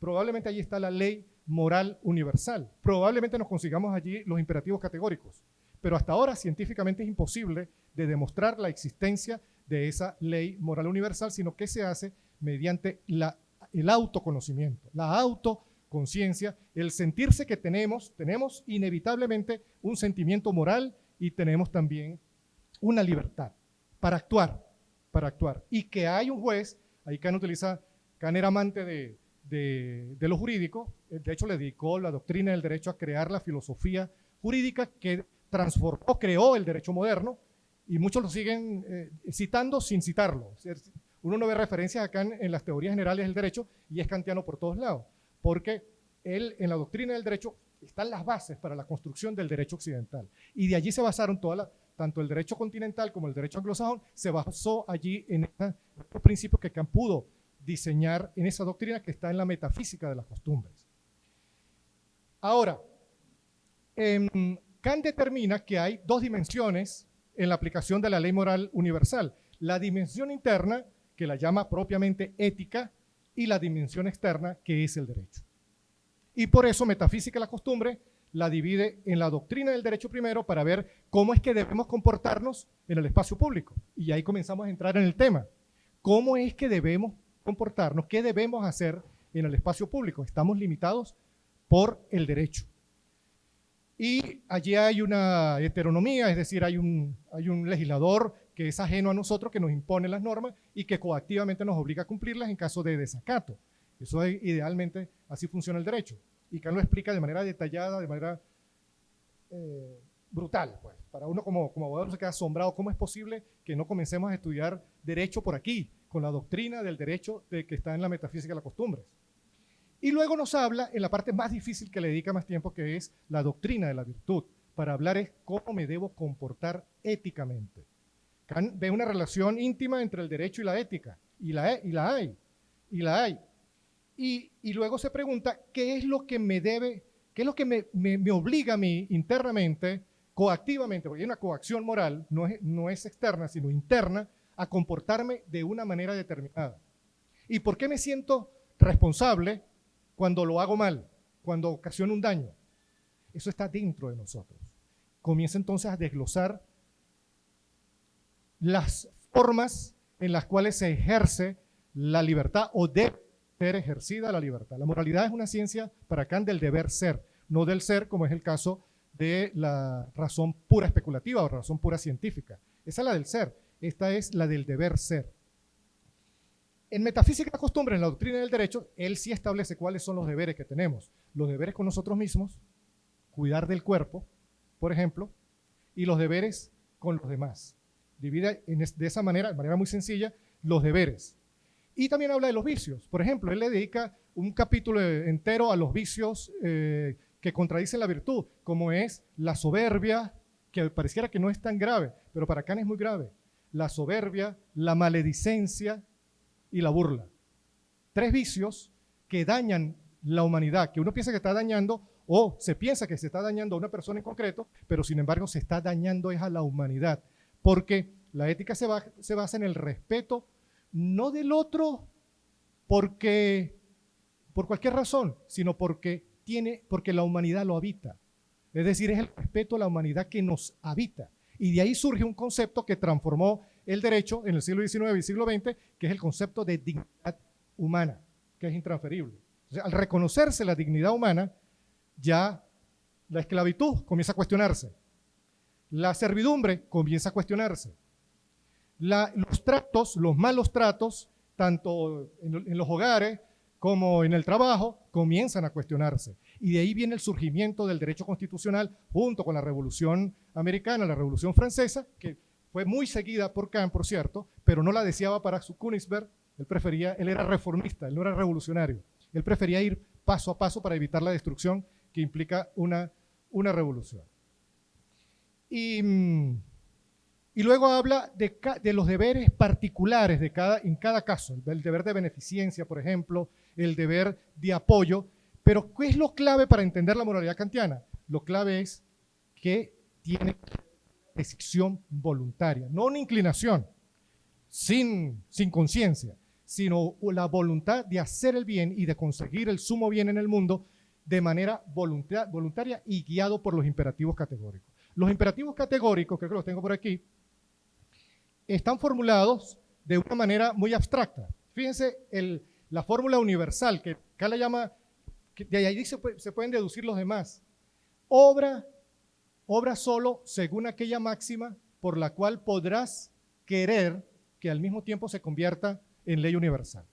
Probablemente allí está la ley moral universal. Probablemente nos consigamos allí los imperativos categóricos. Pero hasta ahora científicamente es imposible de demostrar la existencia de esa ley moral universal, sino que se hace mediante el autoconocimiento, la autoconciencia, el sentirse que tenemos inevitablemente un sentimiento moral y tenemos también una libertad para actuar. Y que hay un juez, ahí Kant era amante de lo jurídico, de hecho le dedicó la doctrina del derecho a crear la filosofía jurídica que creó el derecho moderno, y muchos lo siguen citando sin citarlo. Uno no ve referencias a Kant en las teorías generales del derecho y es kantiano por todos lados, porque él en la doctrina del derecho están las bases para la construcción del derecho occidental. Y de allí se basaron tanto el derecho continental como el derecho anglosajón, se basó allí en estos principios que Kant pudo diseñar en esa doctrina que está en la metafísica de las costumbres. Ahora, Kant determina que hay dos dimensiones en la aplicación de la ley moral universal. La dimensión interna, que la llama propiamente ética, y la dimensión externa, que es el derecho. Y por eso metafísica de la costumbre la divide en la doctrina del derecho primero para ver cómo es que debemos comportarnos en el espacio público. Y ahí comenzamos a entrar en el tema. ¿Cómo es que debemos comportarnos? ¿Qué debemos hacer en el espacio público? Estamos limitados por el derecho. Y allí hay una heteronomía, es decir, hay un legislador que es ajeno a nosotros, que nos impone las normas y que coactivamente nos obliga a cumplirlas en caso de desacato. Eso es, idealmente, así funciona el derecho. Y Kant lo explica de manera detallada, de manera brutal. Pues. Para uno como abogado se queda asombrado cómo es posible que no comencemos a estudiar derecho por aquí, con la doctrina del derecho que está en la metafísica de las costumbres. Y luego nos habla en la parte más difícil que le dedica más tiempo, que es la doctrina de la virtud. Para hablar es cómo me debo comportar éticamente. Kant ve una relación íntima entre el derecho y la ética, y la hay. Y luego se pregunta, ¿qué es lo que me obliga a mí internamente, coactivamente, porque hay una coacción moral, no es externa, sino interna, a comportarme de una manera determinada? ¿Y por qué me siento responsable cuando lo hago mal, cuando ocasiono un daño? Eso está dentro de nosotros. Comienza entonces a desglosar las formas en las cuales se ejerce la libertad o debe ser ejercida la libertad. La moralidad es una ciencia para Kant del deber ser, no del ser, como es el caso de la razón pura especulativa o razón pura científica. Esa es la del ser, esta es la del deber ser. En metafísica de la costumbre, en la doctrina del derecho, él sí establece cuáles son los deberes que tenemos. Los deberes con nosotros mismos, cuidar del cuerpo, por ejemplo, y los deberes con los demás. Divide de esa manera, de manera muy sencilla, los deberes. Y también habla de los vicios. Por ejemplo, él le dedica un capítulo entero a los vicios que contradicen la virtud, como es la soberbia, que pareciera que no es tan grave, pero para Kant es muy grave. La soberbia, la maledicencia y la burla. 3 vicios que dañan la humanidad, que uno piensa que está dañando, o se piensa que se está dañando a una persona en concreto, pero sin embargo se está dañando es a la humanidad, porque la ética se basa en el respeto, no del otro por cualquier razón, sino porque la humanidad lo habita. Es decir, es el respeto a la humanidad que nos habita. Y de ahí surge un concepto que transformó el derecho en el siglo XIX y siglo XX, que es el concepto de dignidad humana. que es intransferible. Entonces, al reconocerse la dignidad humana, ya la esclavitud comienza a cuestionarse. La servidumbre comienza a cuestionarse. Los tratos, los malos tratos, tanto en los hogares como en el trabajo, comienzan a cuestionarse. Y de ahí viene el surgimiento del derecho constitucional junto con la Revolución Americana, la Revolución Francesa, que fue muy seguida por Kant, por cierto, pero no la deseaba para su Königsberg. Él era reformista, él no era revolucionario. Él prefería ir paso a paso para evitar la destrucción que implica una revolución. Y luego habla de los deberes particulares en cada caso, el deber de beneficencia, por ejemplo, el deber de apoyo. Pero ¿qué es lo clave para entender la moralidad kantiana? Lo clave es que tiene decisión voluntaria, no una inclinación sin conciencia, sino la voluntad de hacer el bien y de conseguir el sumo bien en el mundo de manera voluntaria y guiado por los imperativos categóricos. Los imperativos categóricos, creo que los tengo por aquí, están formulados de una manera muy abstracta. Fíjense la fórmula universal, que acá la llama, que de ahí se pueden deducir los demás. Obra solo según aquella máxima por la cual podrás querer que al mismo tiempo se convierta en ley universal.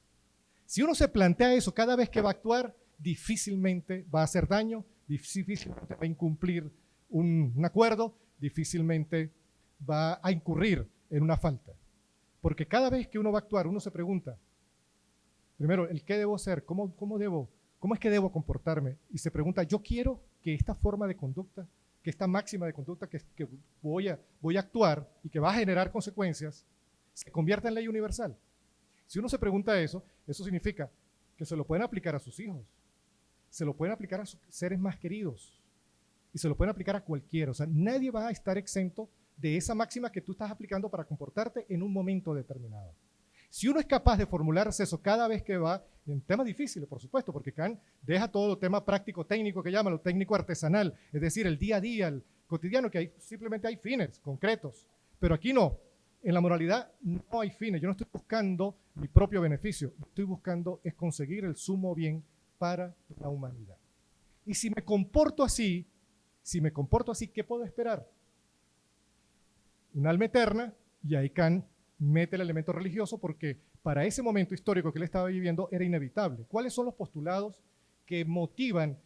Si uno se plantea eso cada vez que va a actuar, difícilmente va a hacer daño, difícilmente va a incumplir un acuerdo, difícilmente va a incurrir en una falta. Porque cada vez que uno va a actuar, uno se pregunta, primero, el qué debo hacer, cómo es que debo comportarme, y se pregunta, yo quiero que esta forma de conducta, que esta máxima de conducta que voy a actuar y que va a generar consecuencias, se convierta en ley universal. Si uno se pregunta eso significa que se lo pueden aplicar a sus hijos, se lo pueden aplicar a sus seres más queridos y se lo pueden aplicar a cualquiera. O sea, nadie va a estar exento de esa máxima que tú estás aplicando para comportarte en un momento determinado. Si uno es capaz de formularse eso cada vez que va en temas difíciles, por supuesto, porque Kant deja todo el tema práctico técnico que llama, lo técnico artesanal, es decir, el día a día, el cotidiano, que simplemente hay fines concretos, pero aquí no. En la moralidad no hay fines. Yo no estoy buscando mi propio beneficio. Lo que estoy buscando es conseguir el sumo bien para la humanidad. Y si me comporto así, ¿qué puedo esperar? Un alma eterna, y ahí Kant mete el elemento religioso porque para ese momento histórico que él estaba viviendo era inevitable. ¿Cuáles son los postulados que motivan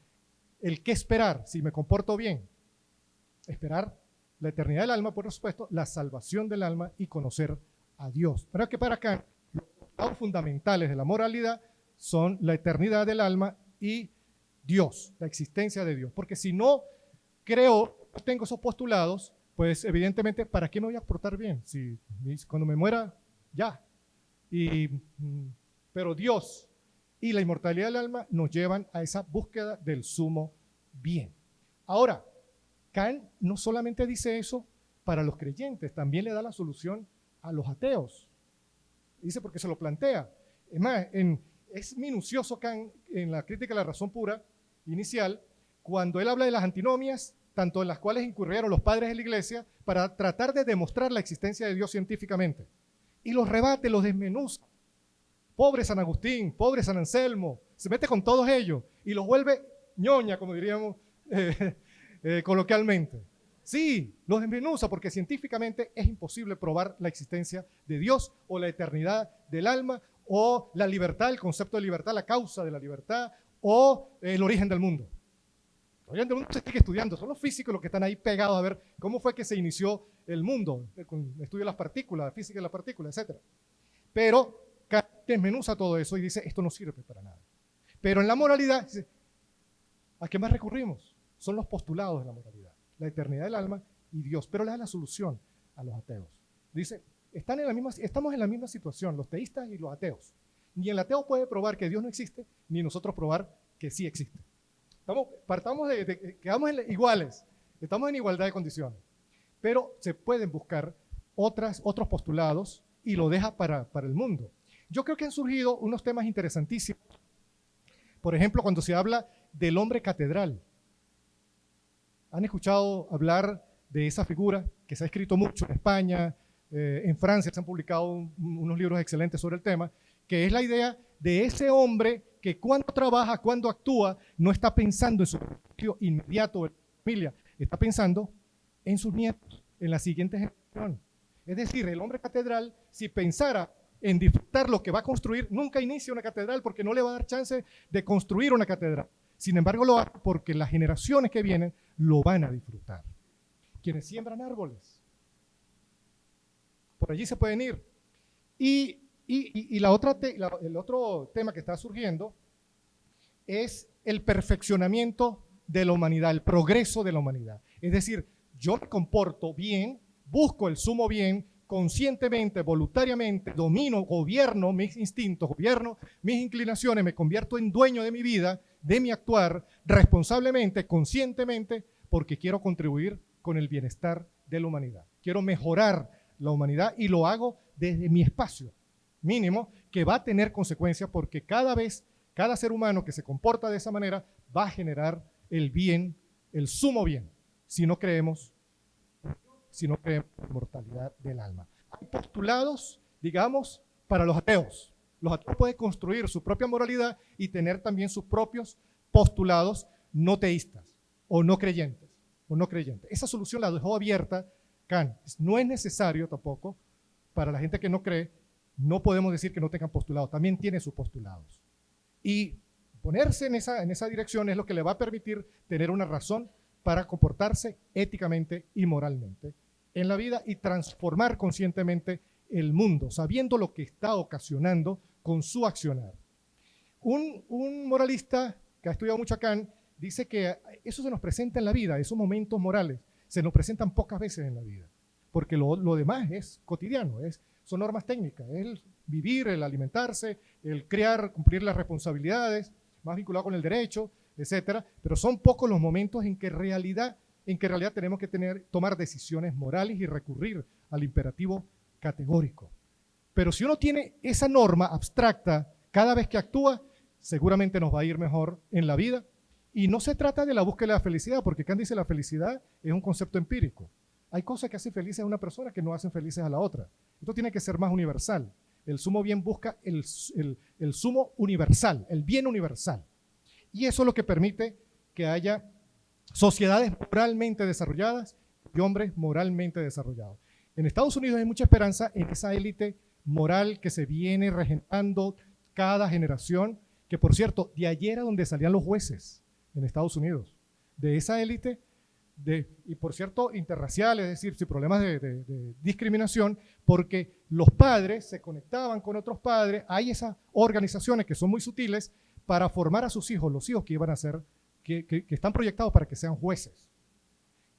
el qué esperar si me comporto bien? Esperar la eternidad del alma, por supuesto, la salvación del alma y conocer a Dios. Pero que para Kant, los postulados fundamentales de la moralidad son la eternidad del alma y Dios, la existencia de Dios. Porque si no tengo esos postulados, pues evidentemente, ¿para qué me voy a portar bien? Si cuando me muera, ya. Pero Dios y la inmortalidad del alma nos llevan a esa búsqueda del sumo bien. Ahora, Kant no solamente dice eso para los creyentes, también le da la solución a los ateos. Dice porque se lo plantea. Es más, es minucioso Kant en la crítica de la razón pura inicial, cuando él habla de las antinomias, tanto en las cuales incurrieron los padres de la iglesia para tratar de demostrar la existencia de Dios científicamente. Y los rebate, los desmenuza. Pobre San Agustín, pobre San Anselmo, se mete con todos ellos y los vuelve ñoña, como diríamos coloquialmente. Sí, los desmenuza porque científicamente es imposible probar la existencia de Dios o la eternidad del alma o la libertad, el concepto de libertad, la causa de la libertad o el origen del mundo. El origen del mundo se sigue estudiando, son los físicos los que están ahí pegados a ver cómo fue que se inició el mundo, con el estudio de las partículas, la física de las partículas, etc. Pero Kant desmenuza todo eso y dice, esto no sirve para nada. Pero en la moralidad, ¿a qué más recurrimos? Son los postulados de la moralidad, la eternidad del alma y Dios, pero le da la solución a los ateos. Dice, estamos en la misma situación, los teístas y los ateos. Ni el ateo puede probar que Dios no existe, ni nosotros probar que sí existe. Quedamos iguales, estamos en igualdad de condiciones, pero se pueden buscar otros postulados y lo deja para el mundo. Yo creo que han surgido unos temas interesantísimos. Por ejemplo, cuando se habla del hombre catedral. ¿Han escuchado hablar de esa figura que se ha escrito mucho en España, en Francia se han publicado unos libros excelentes sobre el tema, que es la idea de ese hombre que cuando trabaja, cuando actúa, no está pensando en su propio inmediato, en su familia, está pensando en sus nietos, en la siguiente generación. Es decir, el hombre catedral, si pensara en disfrutar lo que va a construir, nunca inicia una catedral porque no le va a dar chance de construir una catedral. Sin embargo, lo hace porque las generaciones que vienen lo van a disfrutar. Quienes siembran árboles, por allí se pueden ir. Y el otro tema que está surgiendo es el perfeccionamiento de la humanidad, el progreso de la humanidad. Es decir, yo me comporto bien, busco el sumo bien, conscientemente, voluntariamente, domino, gobierno mis instintos, gobierno mis inclinaciones, me convierto en dueño de mi vida, de mi actuar, responsablemente, conscientemente, porque quiero contribuir con el bienestar de la humanidad. Quiero mejorar la humanidad y lo hago desde mi espacio mínimo, que va a tener consecuencias porque cada ser humano que se comporta de esa manera va a generar el bien, el sumo bien, si no creemos en la inmortalidad del alma. Hay postulados, digamos, para los ateos. Los ateos pueden construir su propia moralidad y tener también sus propios postulados no teístas o no creyentes. Esa solución la dejó abierta Kant. No es necesario tampoco, para la gente que no cree, no podemos decir que no tengan postulados, también tiene sus postulados. Y ponerse en esa dirección es lo que le va a permitir tener una razón para comportarse éticamente y moralmente en la vida y transformar conscientemente el mundo, sabiendo lo que está ocasionando con su accionar. Un moralista que ha estudiado mucho a Kant dice que eso se nos presenta en la vida, esos momentos morales, se nos presentan pocas veces en la vida, porque lo demás es cotidiano, son normas técnicas, el vivir, el alimentarse, el crear, cumplir las responsabilidades, más vinculado con el derecho, etcétera, pero son pocos los momentos en que en realidad tenemos que tomar decisiones morales y recurrir al imperativo categórico. Pero si uno tiene esa norma abstracta cada vez que actúa, seguramente nos va a ir mejor en la vida. Y no se trata de la búsqueda de la felicidad, porque Kant dice la felicidad es un concepto empírico. Hay cosas que hacen felices a una persona que no hacen felices a la otra. Esto tiene que ser más universal. El sumo bien busca el sumo universal, el bien universal. Y eso es lo que permite que haya sociedades moralmente desarrolladas y hombres moralmente desarrollados. En Estados Unidos hay mucha esperanza en esa élite moral que se viene regentando cada generación, que por cierto, de ayer era donde salían los jueces en Estados Unidos, de esa élite, y por cierto, interracial, es decir, sin problemas de discriminación, porque los padres se conectaban con otros padres. Hay esas organizaciones que son muy sutiles para formar a sus hijos, los hijos que iban a ser, que están proyectados para que sean jueces.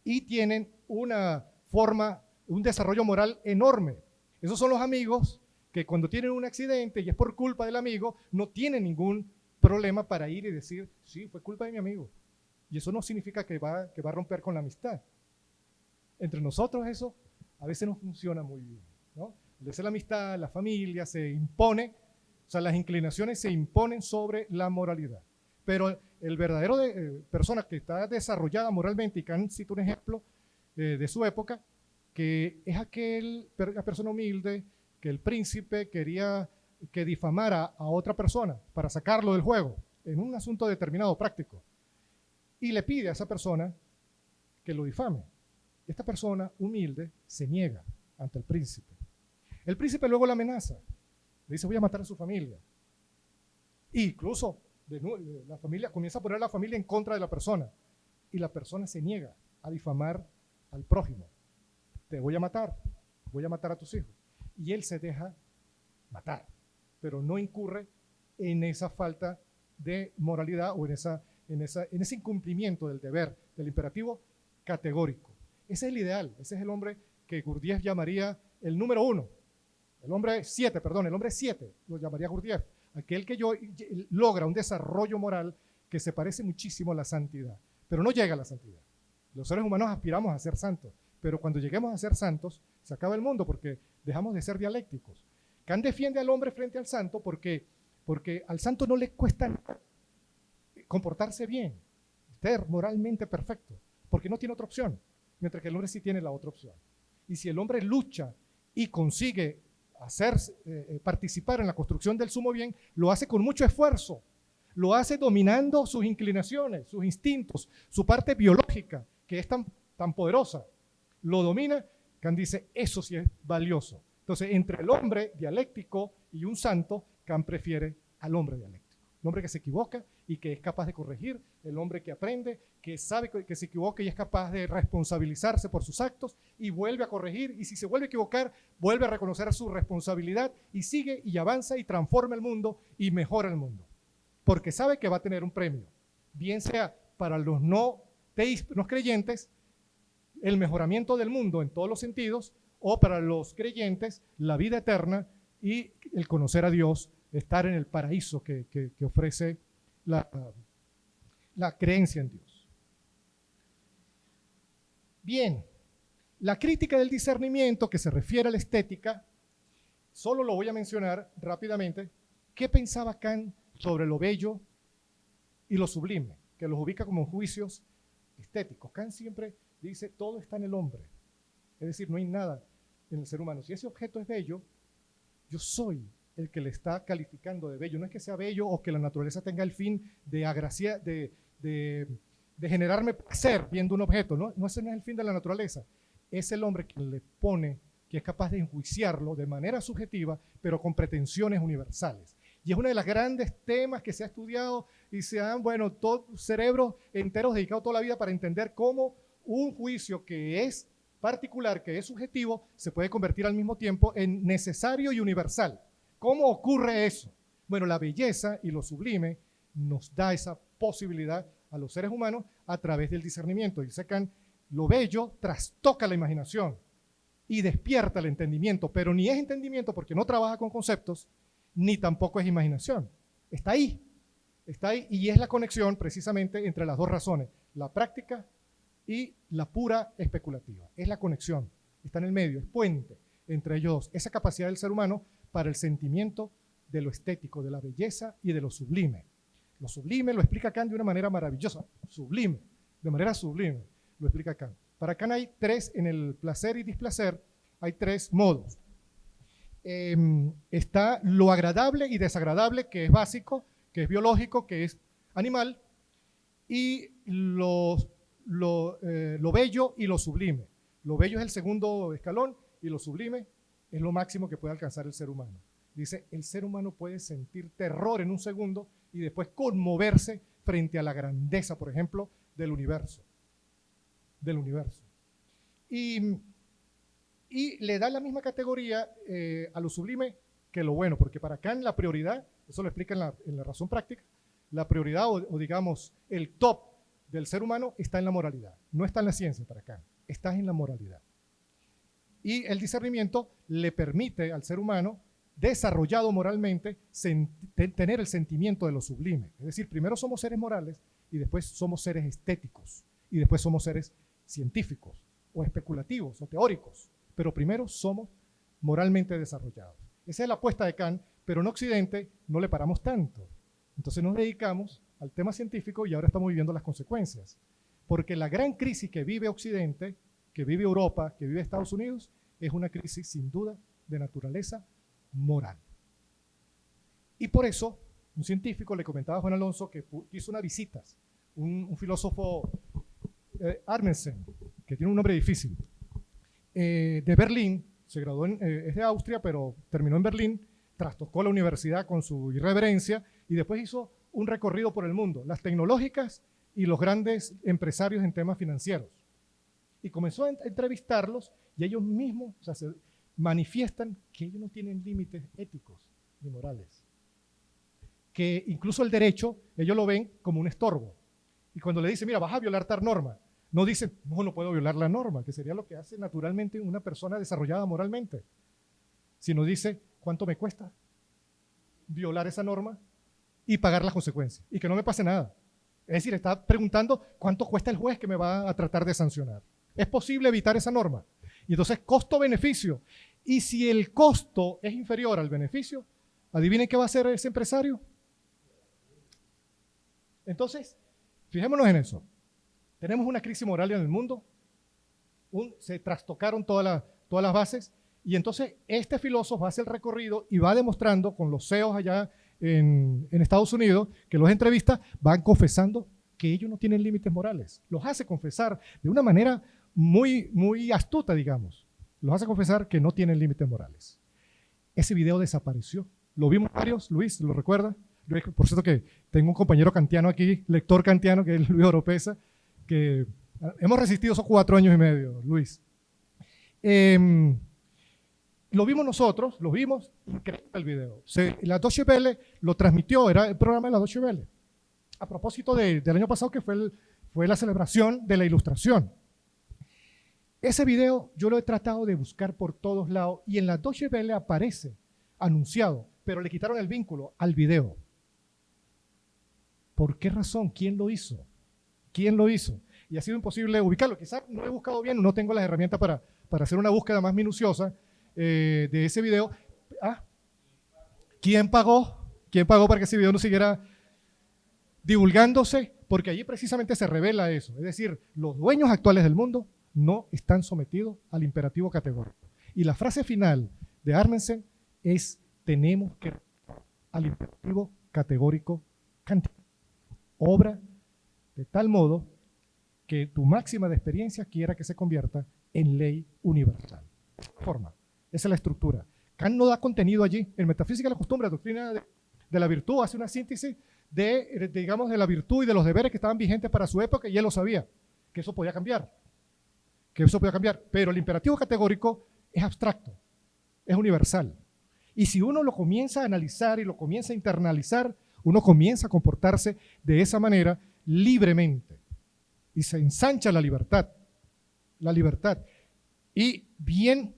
Y tienen una forma, un desarrollo moral enorme. Esos son los amigos que cuando tienen un accidente y es por culpa del amigo, no tienen ningún problema para ir y decir, sí, fue culpa de mi amigo. Y eso no significa que va a romper con la amistad. Entre nosotros eso a veces no funciona muy bien, ¿no? La amistad, la familia se impone, o sea, las inclinaciones se imponen sobre la moralidad. Pero el verdadero persona que está desarrollada moralmente, y Kant cita un ejemplo de su época, que es la persona humilde, que el príncipe quería que difamara a otra persona para sacarlo del juego en un asunto determinado práctico. Y le pide a esa persona que lo difame. Esta persona humilde se niega ante el príncipe. El príncipe luego la amenaza. Le dice, voy a matar a su familia. E incluso la familia comienza a poner a la familia en contra de la persona. Y la persona se niega a difamar al prójimo. Te voy a matar a tus hijos. Y él se deja matar, pero no incurre en esa falta de moralidad o en ese incumplimiento del deber, del imperativo categórico. Ese es el ideal, ese es el hombre que Gurdjieff llamaría el número 1, el hombre 7 lo llamaría Gurdjieff, aquel que logra un desarrollo moral que se parece muchísimo a la santidad, pero no llega a la santidad. Los seres humanos aspiramos a ser santos, pero cuando lleguemos a ser santos, se acaba el mundo porque dejamos de ser dialécticos. Kant defiende al hombre frente al santo porque al santo no le cuesta nada comportarse bien, ser moralmente perfecto, porque no tiene otra opción, mientras que el hombre sí tiene la otra opción. Y si el hombre lucha y consigue participar en la construcción del sumo bien, lo hace con mucho esfuerzo, lo hace dominando sus inclinaciones, sus instintos, su parte biológica, que es tan poderosa. Lo domina. Kant dice, eso sí es valioso. Entonces, entre el hombre dialéctico y un santo, Kant prefiere al hombre dialéctico. El hombre que se equivoca y que es capaz de corregir, el hombre que aprende, que sabe que se equivoca y es capaz de responsabilizarse por sus actos y vuelve a corregir, y si se vuelve a equivocar, vuelve a reconocer su responsabilidad y sigue y avanza y transforma el mundo y mejora el mundo. Porque sabe que va a tener un premio, bien sea para los no creyentes, el mejoramiento del mundo en todos los sentidos, o para los creyentes, la vida eterna y el conocer a Dios, estar en el paraíso que ofrece la creencia en Dios. Bien, la crítica del discernimiento que se refiere a la estética, solo lo voy a mencionar rápidamente. ¿Qué pensaba Kant sobre lo bello y lo sublime? Que los ubica como juicios estéticos. Kant siempre dice, todo está en el hombre. Es decir, no hay nada en el ser humano. Si ese objeto es bello, yo soy el que le está calificando de bello. No es que sea bello o que la naturaleza tenga el fin de agraciar, de generarme placer viendo un objeto. No, ese no es el fin de la naturaleza. Es el hombre quien le pone, que es capaz de enjuiciarlo de manera subjetiva, pero con pretensiones universales. Y es uno de los grandes temas que se ha estudiado y se han, todo cerebros enteros dedicados toda la vida para entender cómo un juicio que es particular, que es subjetivo, se puede convertir al mismo tiempo en necesario y universal. ¿Cómo ocurre eso? Bueno, la belleza y lo sublime nos da esa posibilidad a los seres humanos a través del discernimiento. Dice Kant, lo bello trastoca la imaginación y despierta el entendimiento, pero ni es entendimiento porque no trabaja con conceptos, ni tampoco es imaginación. Está ahí y es la conexión precisamente entre las dos razones, la práctica y la pura especulativa. Es la conexión, está en el medio, es puente entre ellos dos, esa capacidad del ser humano para el sentimiento de lo estético, de la belleza y de lo sublime. Lo sublime lo explica Kant de una manera maravillosa, sublime, de manera sublime, lo explica Kant. Para Kant hay tres, en el placer y displacer, hay tres modos. Está lo agradable y desagradable, que es básico, que es biológico, que es animal, y lo bello y lo sublime. Lo bello es el segundo escalón y lo sublime es lo máximo que puede alcanzar el ser humano. Dice, el ser humano puede sentir terror en un segundo y después conmoverse frente a la grandeza, por ejemplo, del universo. Y le da la misma categoría a lo sublime que lo bueno, porque para Kant la prioridad, eso lo explica en la razón práctica, la prioridad o digamos el top del ser humano está en la moralidad, no está en la ciencia para Kant, está en la moralidad. Y el discernimiento le permite al ser humano, desarrollado moralmente, tener el sentimiento de lo sublime. Es decir, primero somos seres morales y después somos seres estéticos y después somos seres científicos o especulativos o teóricos, pero primero somos moralmente desarrollados. Esa es la apuesta de Kant, pero en Occidente no le paramos tanto. Entonces nos dedicamos al tema científico y ahora estamos viviendo las consecuencias. Porque la gran crisis que vive Occidente, que vive Europa, que vive Estados Unidos, es una crisis sin duda de naturaleza moral. Y por eso, un científico, le comentaba a Juan Alonso, que hizo unas visitas, un filósofo, Armensen, que tiene un nombre difícil, de Berlín, se graduó es de Austria, pero terminó en Berlín, trastocó la universidad con su irreverencia y después hizo un recorrido por el mundo, las tecnológicas y los grandes empresarios en temas financieros. Y comenzó a entrevistarlos y ellos mismos se manifiestan que ellos no tienen límites éticos ni morales. Que incluso el derecho, ellos lo ven como un estorbo. Y cuando le dicen, mira, vas a violar tal norma, no dicen, no puedo violar la norma, que sería lo que hace naturalmente una persona desarrollada moralmente. Sino dice, ¿cuánto me cuesta violar esa norma y pagar las consecuencias? Y que no me pase nada. Es decir, está preguntando cuánto cuesta el juez que me va a tratar de sancionar. ¿Es posible evitar esa norma? Y entonces, costo-beneficio. Y si el costo es inferior al beneficio, adivinen qué va a hacer ese empresario. Entonces, fijémonos en eso. Tenemos una crisis moral en el mundo. Se trastocaron todas las bases Y entonces este filósofo hace el recorrido y va demostrando con los CEOs allá en Estados Unidos, que los entrevistas van confesando que ellos no tienen límites morales. Los hace confesar de una manera muy astuta, digamos. Los hace confesar que no tienen límites morales. Ese video desapareció. Lo vimos varios, Luis, ¿lo recuerda? Por cierto que tengo un compañero kantiano aquí, lector kantiano, que es Luis Oropesa, que hemos resistido esos 4 años y medio, Luis. Lo vimos nosotros, lo vimos, increíble el video. La Deutsche Welle lo transmitió, era el programa de la Deutsche Welle. A propósito del año pasado, que fue la celebración de la Ilustración. Ese video yo lo he tratado de buscar por todos lados y en la Deutsche Welle aparece anunciado, pero le quitaron el vínculo al video. ¿Por qué razón? ¿Quién lo hizo? ¿Quién lo hizo? Y ha sido imposible ubicarlo. Quizás no he buscado bien, no tengo las herramientas para hacer una búsqueda más minuciosa de ese video. ¿Quién pagó? ¿Quién pagó para que ese video no siguiera divulgándose? Porque allí precisamente se revela eso. Es decir, los dueños actuales del mundo no están sometidos al imperativo categórico. Y la frase final de Armensen es: tenemos que al imperativo categórico kantiano. Obra de tal modo que tu máxima de experiencia quiera que se convierta en ley universal. Forma. Esa es la estructura. Kant no da contenido allí. En Metafísica de la Costumbre, la doctrina de la virtud, hace una síntesis digamos, de la virtud y de los deberes que estaban vigentes para su época, y él lo sabía, que eso podía cambiar. Pero el imperativo categórico es abstracto, es universal. Y si uno lo comienza a analizar y lo comienza a internalizar, uno comienza a comportarse de esa manera libremente. Y se ensancha la libertad. La libertad. Y bien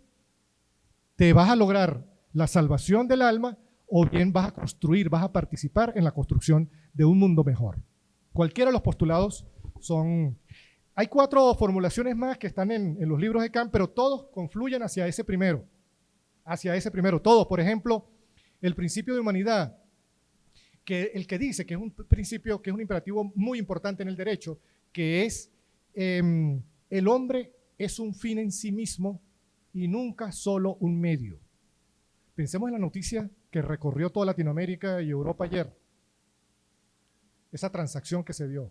te vas a lograr la salvación del alma, o bien vas a construir, vas a participar en la construcción de un mundo mejor. Cualquiera de los postulados son... Hay 4 formulaciones más que están en los libros de Kant, pero todos confluyen hacia ese primero. Todos. Por ejemplo, el principio de humanidad, el que dice que es un principio, que es un imperativo muy importante en el derecho, que es el hombre es un fin en sí mismo y nunca solo un medio. Pensemos en la noticia que recorrió toda Latinoamérica y Europa ayer. Esa transacción que se dio.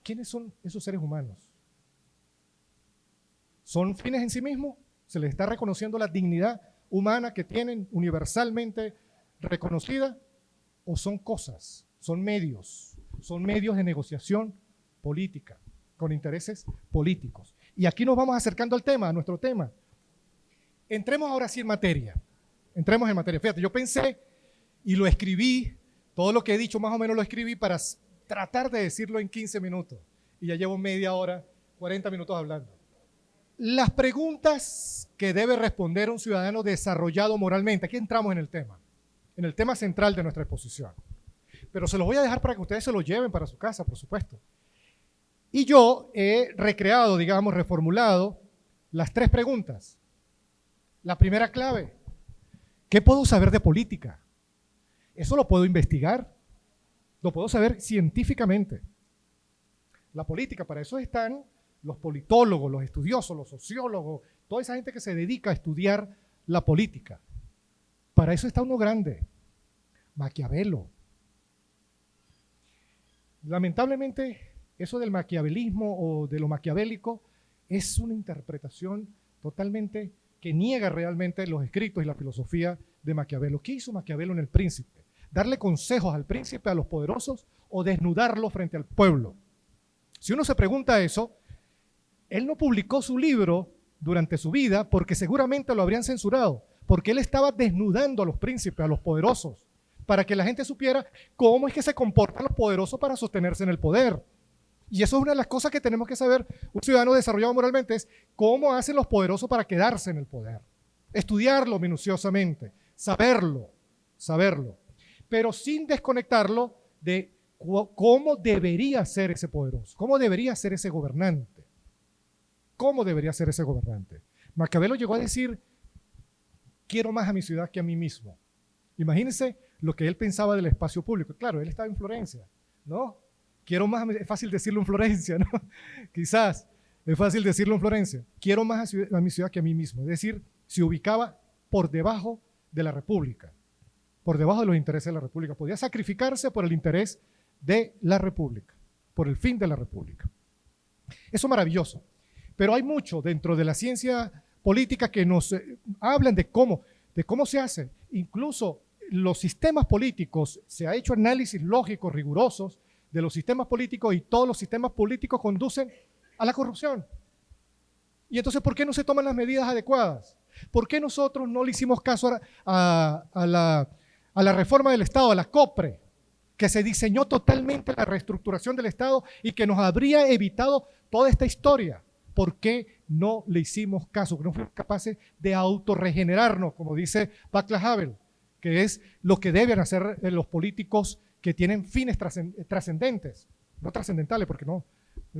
¿Quiénes son esos seres humanos? ¿Son fines en sí mismos? ¿Se les está reconociendo la dignidad humana que tienen universalmente reconocida? ¿O son cosas? ¿Son medios? Son medios de negociación política, con intereses políticos. Y aquí nos vamos acercando al tema, a nuestro tema. Entremos ahora sí en materia. Entremos en materia. Fíjate, yo pensé y lo escribí, todo lo que he dicho más o menos lo escribí para tratar de decirlo en 15 minutos. Y ya llevo media hora, 40 minutos hablando. Las preguntas que debe responder un ciudadano desarrollado moralmente. Aquí entramos en el tema central de nuestra exposición. Pero se los voy a dejar para que ustedes se lo lleven para su casa, por supuesto. Y yo he recreado, digamos, reformulado las 3 preguntas. La primera clave: ¿qué puedo saber de política? Eso lo puedo investigar, lo puedo saber científicamente. La política, para eso están los politólogos, los estudiosos, los sociólogos, toda esa gente que se dedica a estudiar la política. Para eso está uno grande, Maquiavelo. Lamentablemente, eso del maquiavelismo o de lo maquiavélico es una interpretación totalmente que niega realmente los escritos y la filosofía de Maquiavelo. ¿Qué hizo Maquiavelo en El Príncipe? ¿Darle consejos al príncipe, a los poderosos, o desnudarlo frente al pueblo? Si uno se pregunta eso, él no publicó su libro durante su vida porque seguramente lo habrían censurado, porque él estaba desnudando a los príncipes, a los poderosos, para que la gente supiera cómo es que se comportan los poderosos para sostenerse en el poder. Y eso es una de las cosas que tenemos que saber un ciudadano desarrollado moralmente, es cómo hacen los poderosos para quedarse en el poder. Estudiarlo minuciosamente, saberlo, pero sin desconectarlo de cómo debería ser ese poderoso, cómo debería ser ese gobernante. Maquiavelo llegó a decir: quiero más a mi ciudad que a mí mismo. Imagínense lo que él pensaba del espacio público. Claro, él estaba en Florencia, ¿no? Quiero más, es fácil decirlo en Florencia, ¿no? Quizás es fácil decirlo en Florencia. Quiero más a mi ciudad que a mí mismo. Es decir, se ubicaba por debajo de la República, por debajo de los intereses de la República. Podía sacrificarse por el interés de la República, por el fin de la República. Eso es maravilloso. Pero hay mucho dentro de la ciencia política que nos hablan de cómo se hace. Incluso los sistemas políticos, se ha hecho análisis lógicos, rigurosos de los sistemas políticos y todos los sistemas políticos conducen a la corrupción. Y entonces, ¿por qué no se toman las medidas adecuadas? ¿Por qué nosotros no le hicimos caso a la reforma del Estado, a la COPRE, que se diseñó totalmente la reestructuración del Estado y que nos habría evitado toda esta historia? ¿Por qué no le hicimos caso? No fuimos capaces de autorregenerarnos, como dice Václav Havel, que es lo que deben hacer los políticos que tienen fines trascendentes, no trascendentales, porque no,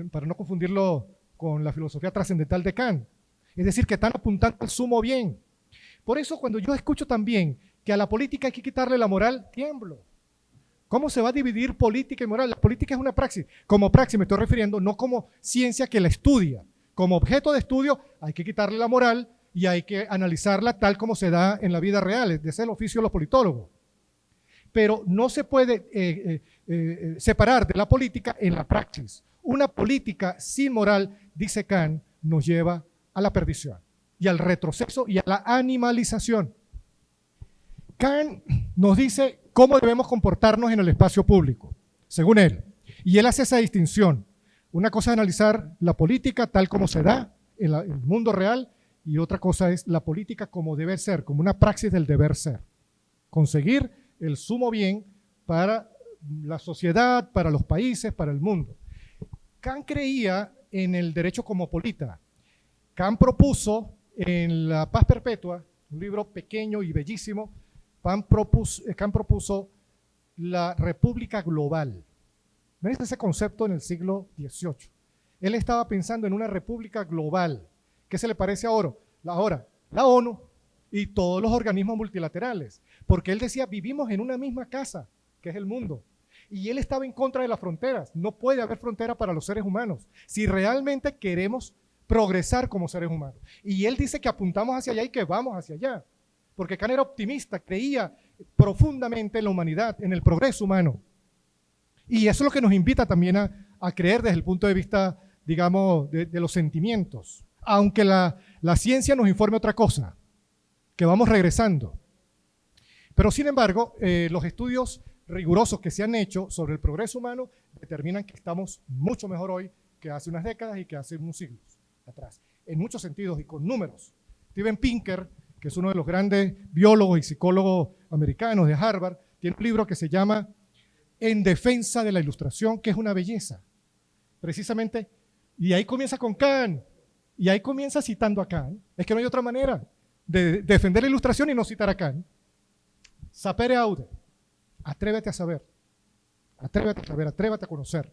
para no confundirlo con la filosofía trascendental de Kant. Es decir, que están apuntando al sumo bien. Por eso, cuando yo escucho también que a la política hay que quitarle la moral, tiemblo. ¿Cómo se va a dividir política y moral? La política es una praxis. Como praxis me estoy refiriendo, no como ciencia que la estudia. Como objeto de estudio hay que quitarle la moral y hay que analizarla tal como se da en la vida real. Ese es el oficio de los politólogos. Pero no se puede separar de la política en la praxis. Una política sin moral, dice Kant, nos lleva a la perdición y al retroceso y a la animalización. Kant nos dice cómo debemos comportarnos en el espacio público, según él. Y él hace esa distinción. Una cosa es analizar la política tal como se da en el mundo real y otra cosa es la política como debe ser, como una praxis del deber ser. Conseguir el sumo bien para la sociedad, para los países, para el mundo. Kant creía en el derecho cosmopolita. Kant propuso en La Paz Perpetua, un libro pequeño y bellísimo, Kant propuso la república global. ¿Ven ese concepto en el siglo XVIII? Él estaba pensando en una república global. ¿Qué se le parece ahora? La ONU y todos los organismos multilaterales. Porque él decía, vivimos en una misma casa, que es el mundo. Y él estaba en contra de las fronteras. No puede haber frontera para los seres humanos. Si realmente queremos progresar como seres humanos. Y él dice que apuntamos hacia allá y que vamos hacia allá. Porque Kant era optimista, creía profundamente en la humanidad, en el progreso humano. Y eso es lo que nos invita también a creer desde el punto de vista, digamos, de los sentimientos. Aunque la ciencia nos informe otra cosa, que vamos regresando. Pero sin embargo, los estudios rigurosos que se han hecho sobre el progreso humano determinan que estamos mucho mejor hoy que hace unas décadas y que hace unos siglos atrás, en muchos sentidos y con números. Steven Pinker, que es uno de los grandes biólogos y psicólogos americanos de Harvard, tiene un libro que se llama En defensa de la ilustración, que es una belleza. Precisamente, y ahí comienza con Kant, y ahí comienza citando a Kant. Es que no hay otra manera de defender la ilustración y no citar a Kant. Sapere aude, atrévete a saber, atrévete a conocer.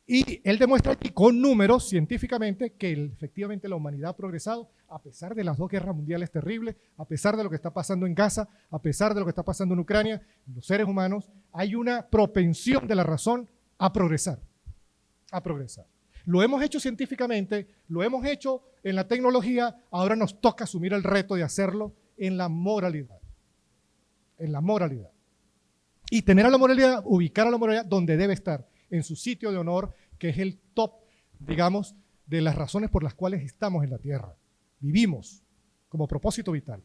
Y él demuestra aquí con números científicamente que efectivamente la humanidad ha progresado a pesar de las 2 guerras mundiales terribles, a pesar de lo que está pasando en Gaza, a pesar de lo que está pasando en Ucrania. Los seres humanos hay una propensión de la razón a progresar, Lo hemos hecho científicamente, lo hemos hecho en la tecnología, ahora nos toca asumir el reto de hacerlo en la moralidad. Y tener a la moralidad, ubicar a la moralidad donde debe estar, en su sitio de honor, que es el top, digamos, de las razones por las cuales estamos en la Tierra. Vivimos como propósito vital.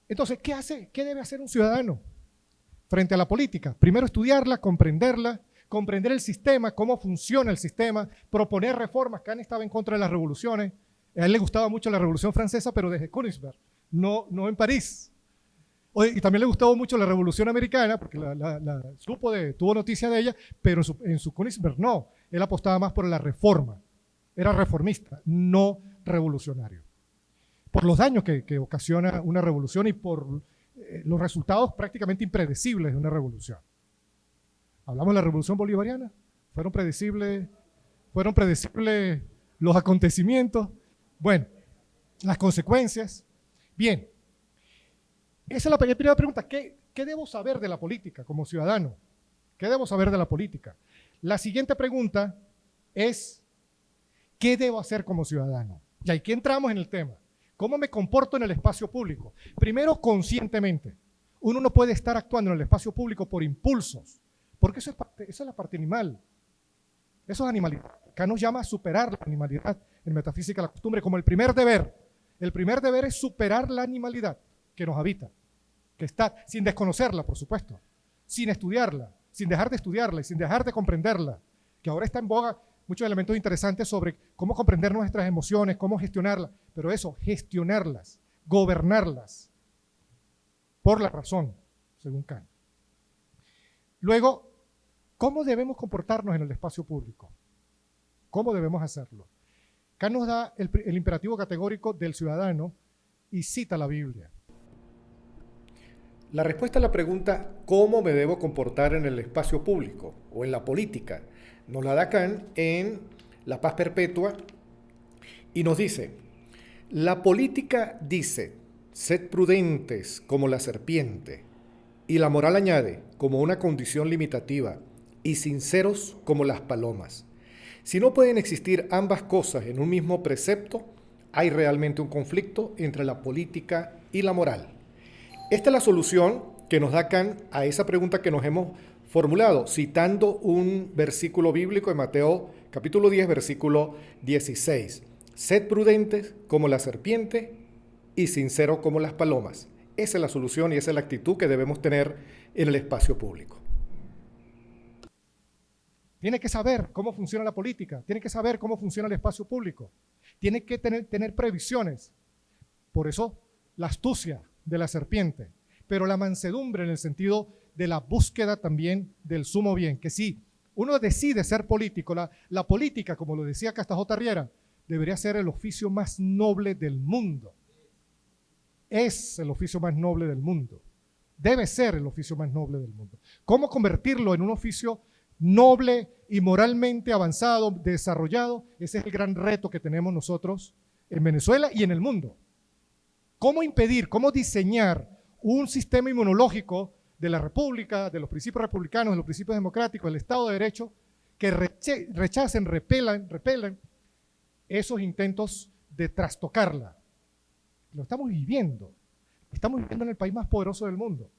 Entonces, ¿qué debe hacer un ciudadano frente a la política? Primero estudiarla, comprenderla, comprender el sistema, cómo funciona el sistema, proponer reformas. Kant estaba en contra de las revoluciones. A él le gustaba mucho la Revolución Francesa, pero desde Königsberg, no en París. Y también le gustaba mucho la Revolución Americana, porque tuvo noticia de ella, pero en su Königsberg no. Él apostaba más por la reforma. Era reformista, no revolucionario. Por los daños que ocasiona una revolución y por los resultados prácticamente impredecibles de una revolución. Hablamos de la Revolución Bolivariana. Fueron predecibles los acontecimientos. Bueno, las consecuencias. Bien. Esa es la primera pregunta. ¿Qué debo saber de la política como ciudadano? ¿Qué debo saber de la política? La siguiente pregunta es, ¿qué debo hacer como ciudadano? Y aquí entramos en el tema. ¿Cómo me comporto en el espacio público? Primero, conscientemente. Uno no puede estar actuando en el espacio público por impulsos, porque eso es la parte animal. Eso es animalidad. Acá nos llama a superar la animalidad en metafísica de la costumbre como el primer deber. El primer deber es superar la animalidad que nos habita, que está, sin desconocerla, por supuesto, sin estudiarla, sin dejar de estudiarla y sin dejar de comprenderla, que ahora está en boga muchos elementos interesantes sobre cómo comprender nuestras emociones, cómo gestionarlas, pero eso, gestionarlas, gobernarlas, por la razón, según Kant. Luego, ¿cómo debemos comportarnos en el espacio público? ¿Cómo debemos hacerlo? Kant nos da el imperativo categórico del ciudadano y cita la Biblia. La respuesta a la pregunta ¿cómo me debo comportar en el espacio público o en la política? Nos la da Kant en La Paz Perpetua y nos dice: la política dice, sed prudentes como la serpiente, y la moral añade, como una condición limitativa, y sinceros como las palomas. Si no pueden existir ambas cosas en un mismo precepto, hay realmente un conflicto entre la política y la moral. Esta es la solución que nos da Kant a esa pregunta que nos hemos formulado, citando un versículo bíblico de Mateo capítulo 10, versículo 16. Sed prudentes como la serpiente y sinceros como las palomas. Esa es la solución y esa es la actitud que debemos tener en el espacio público. Tiene que saber cómo funciona la política, tiene que saber cómo funciona el espacio público, tiene que tener previsiones. Por eso, la astucia de la serpiente, pero la mansedumbre en el sentido de la búsqueda también del sumo bien, que si uno decide ser político, la política, como lo decía Casta Riera, debería ser el oficio más noble del mundo. Es el oficio más noble del mundo. Debe ser el oficio más noble del mundo. ¿Cómo convertirlo en un oficio noble y moralmente avanzado, desarrollado? Ese es el gran reto que tenemos nosotros en Venezuela y en el mundo. ¿Cómo impedir, cómo diseñar un sistema inmunológico de la República, de los principios republicanos, de los principios democráticos, del Estado de Derecho, que rechacen, repelan esos intentos de trastocarla? Lo estamos viviendo en el país más poderoso del mundo,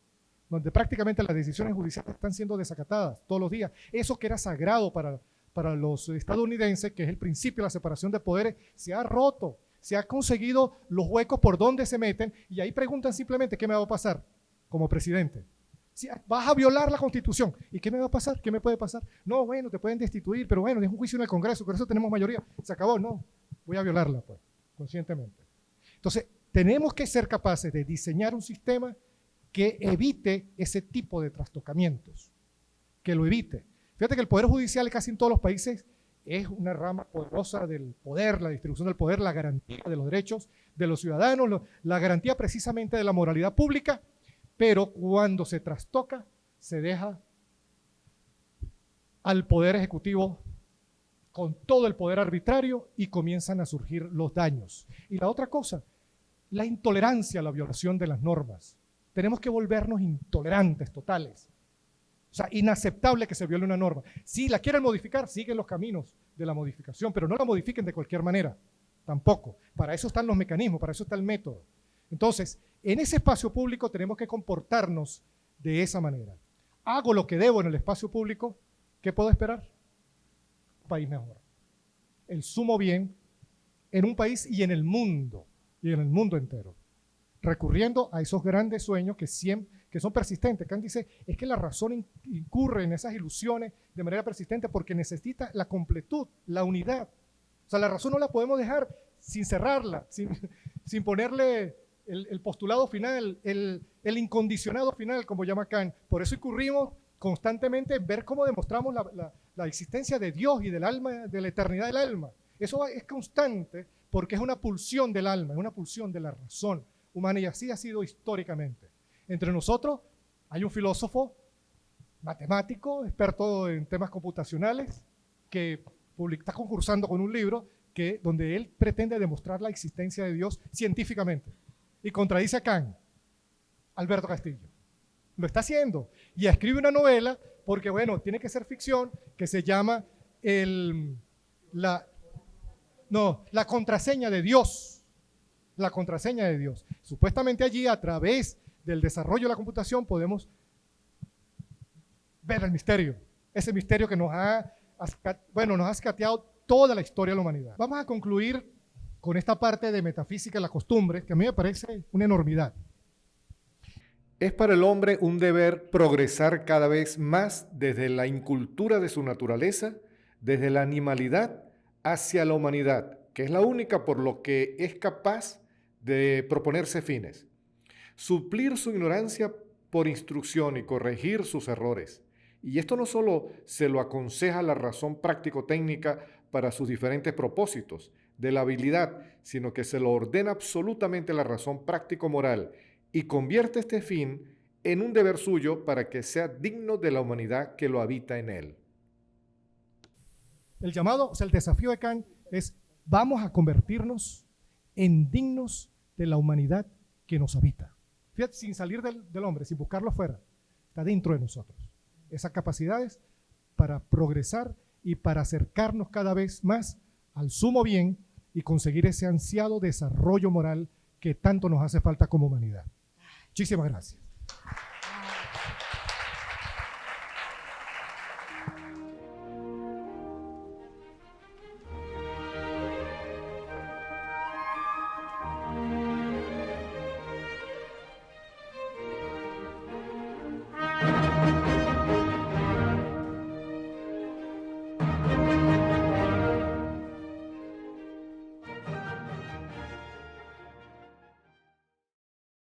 donde prácticamente las decisiones judiciales están siendo desacatadas todos los días. Eso que era sagrado para los estadounidenses, que es el principio de la separación de poderes, se ha roto, se ha conseguido los huecos por donde se meten, y ahí preguntan simplemente ¿qué me va a pasar como presidente? Si vas a violar la Constitución, ¿y qué me va a pasar? ¿Qué me puede pasar? No, bueno, te pueden destituir, pero bueno, es un juicio en el Congreso, por eso tenemos mayoría, se acabó. No, voy a violarla, pues, conscientemente. Entonces, tenemos que ser capaces de diseñar un sistema que evite ese tipo de trastocamientos, que lo evite. Fíjate que el Poder Judicial casi en todos los países es una rama poderosa del poder, la distribución del poder, la garantía de los derechos de los ciudadanos, la garantía precisamente de la moralidad pública, pero cuando se trastoca, se deja al Poder Ejecutivo con todo el poder arbitrario y comienzan a surgir los daños. Y la otra cosa, la intolerancia a la violación de las normas. Tenemos que volvernos intolerantes totales. O sea, inaceptable que se viole una norma. Si la quieren modificar, siguen los caminos de la modificación, pero no la modifiquen de cualquier manera, tampoco. Para eso están los mecanismos, para eso está el método. Entonces, en ese espacio público tenemos que comportarnos de esa manera. Hago lo que debo en el espacio público, ¿qué puedo esperar? Un país mejor. El sumo bien en un país y en el mundo entero. Recurriendo a esos grandes sueños que son persistentes. Kant dice, es que la razón incurre en esas ilusiones de manera persistente porque necesita la completud, la unidad. O sea, la razón no la podemos dejar sin cerrarla, sin ponerle el postulado final, el incondicionado final, como llama Kant. Por eso incurrimos constantemente en ver cómo demostramos la existencia de Dios y del alma, de la eternidad del alma. Eso es constante porque es una pulsión del alma, es una pulsión de la razón humana, y así ha sido históricamente. Entre nosotros hay un filósofo matemático, experto en temas computacionales, que está concursando con un libro donde él pretende demostrar la existencia de Dios científicamente y contradice a Kant, Alberto Castillo. Lo está haciendo y escribe una novela porque, bueno, tiene que ser ficción, que se llama la contraseña de Dios. la contraseña de Dios. Supuestamente allí, a través del desarrollo de la computación, podemos ver el misterio, ese misterio que nos ha escateado toda la historia de la humanidad. Vamos a concluir con esta parte de metafísica de la costumbre, que a mí me parece una enormidad. Es para el hombre un deber progresar cada vez más desde la incultura de su naturaleza, desde la animalidad hacia la humanidad, que es la única por lo que es capaz de proponerse fines. Suplir su ignorancia por instrucción y corregir sus errores. Y esto no solo se lo aconseja la razón práctico-técnica para sus diferentes propósitos de la habilidad, sino que se lo ordena absolutamente la razón práctico-moral y convierte este fin en un deber suyo para que sea digno de la humanidad que lo habita en él. El llamado, o sea, el desafío de Kant es: vamos a convertirnos en dignos de la humanidad que nos habita. Fíjate, sin salir del hombre, sin buscarlo fuera, está dentro de nosotros. Esas capacidades para progresar y para acercarnos cada vez más al sumo bien y conseguir ese ansiado desarrollo moral que tanto nos hace falta como humanidad. Muchísimas gracias.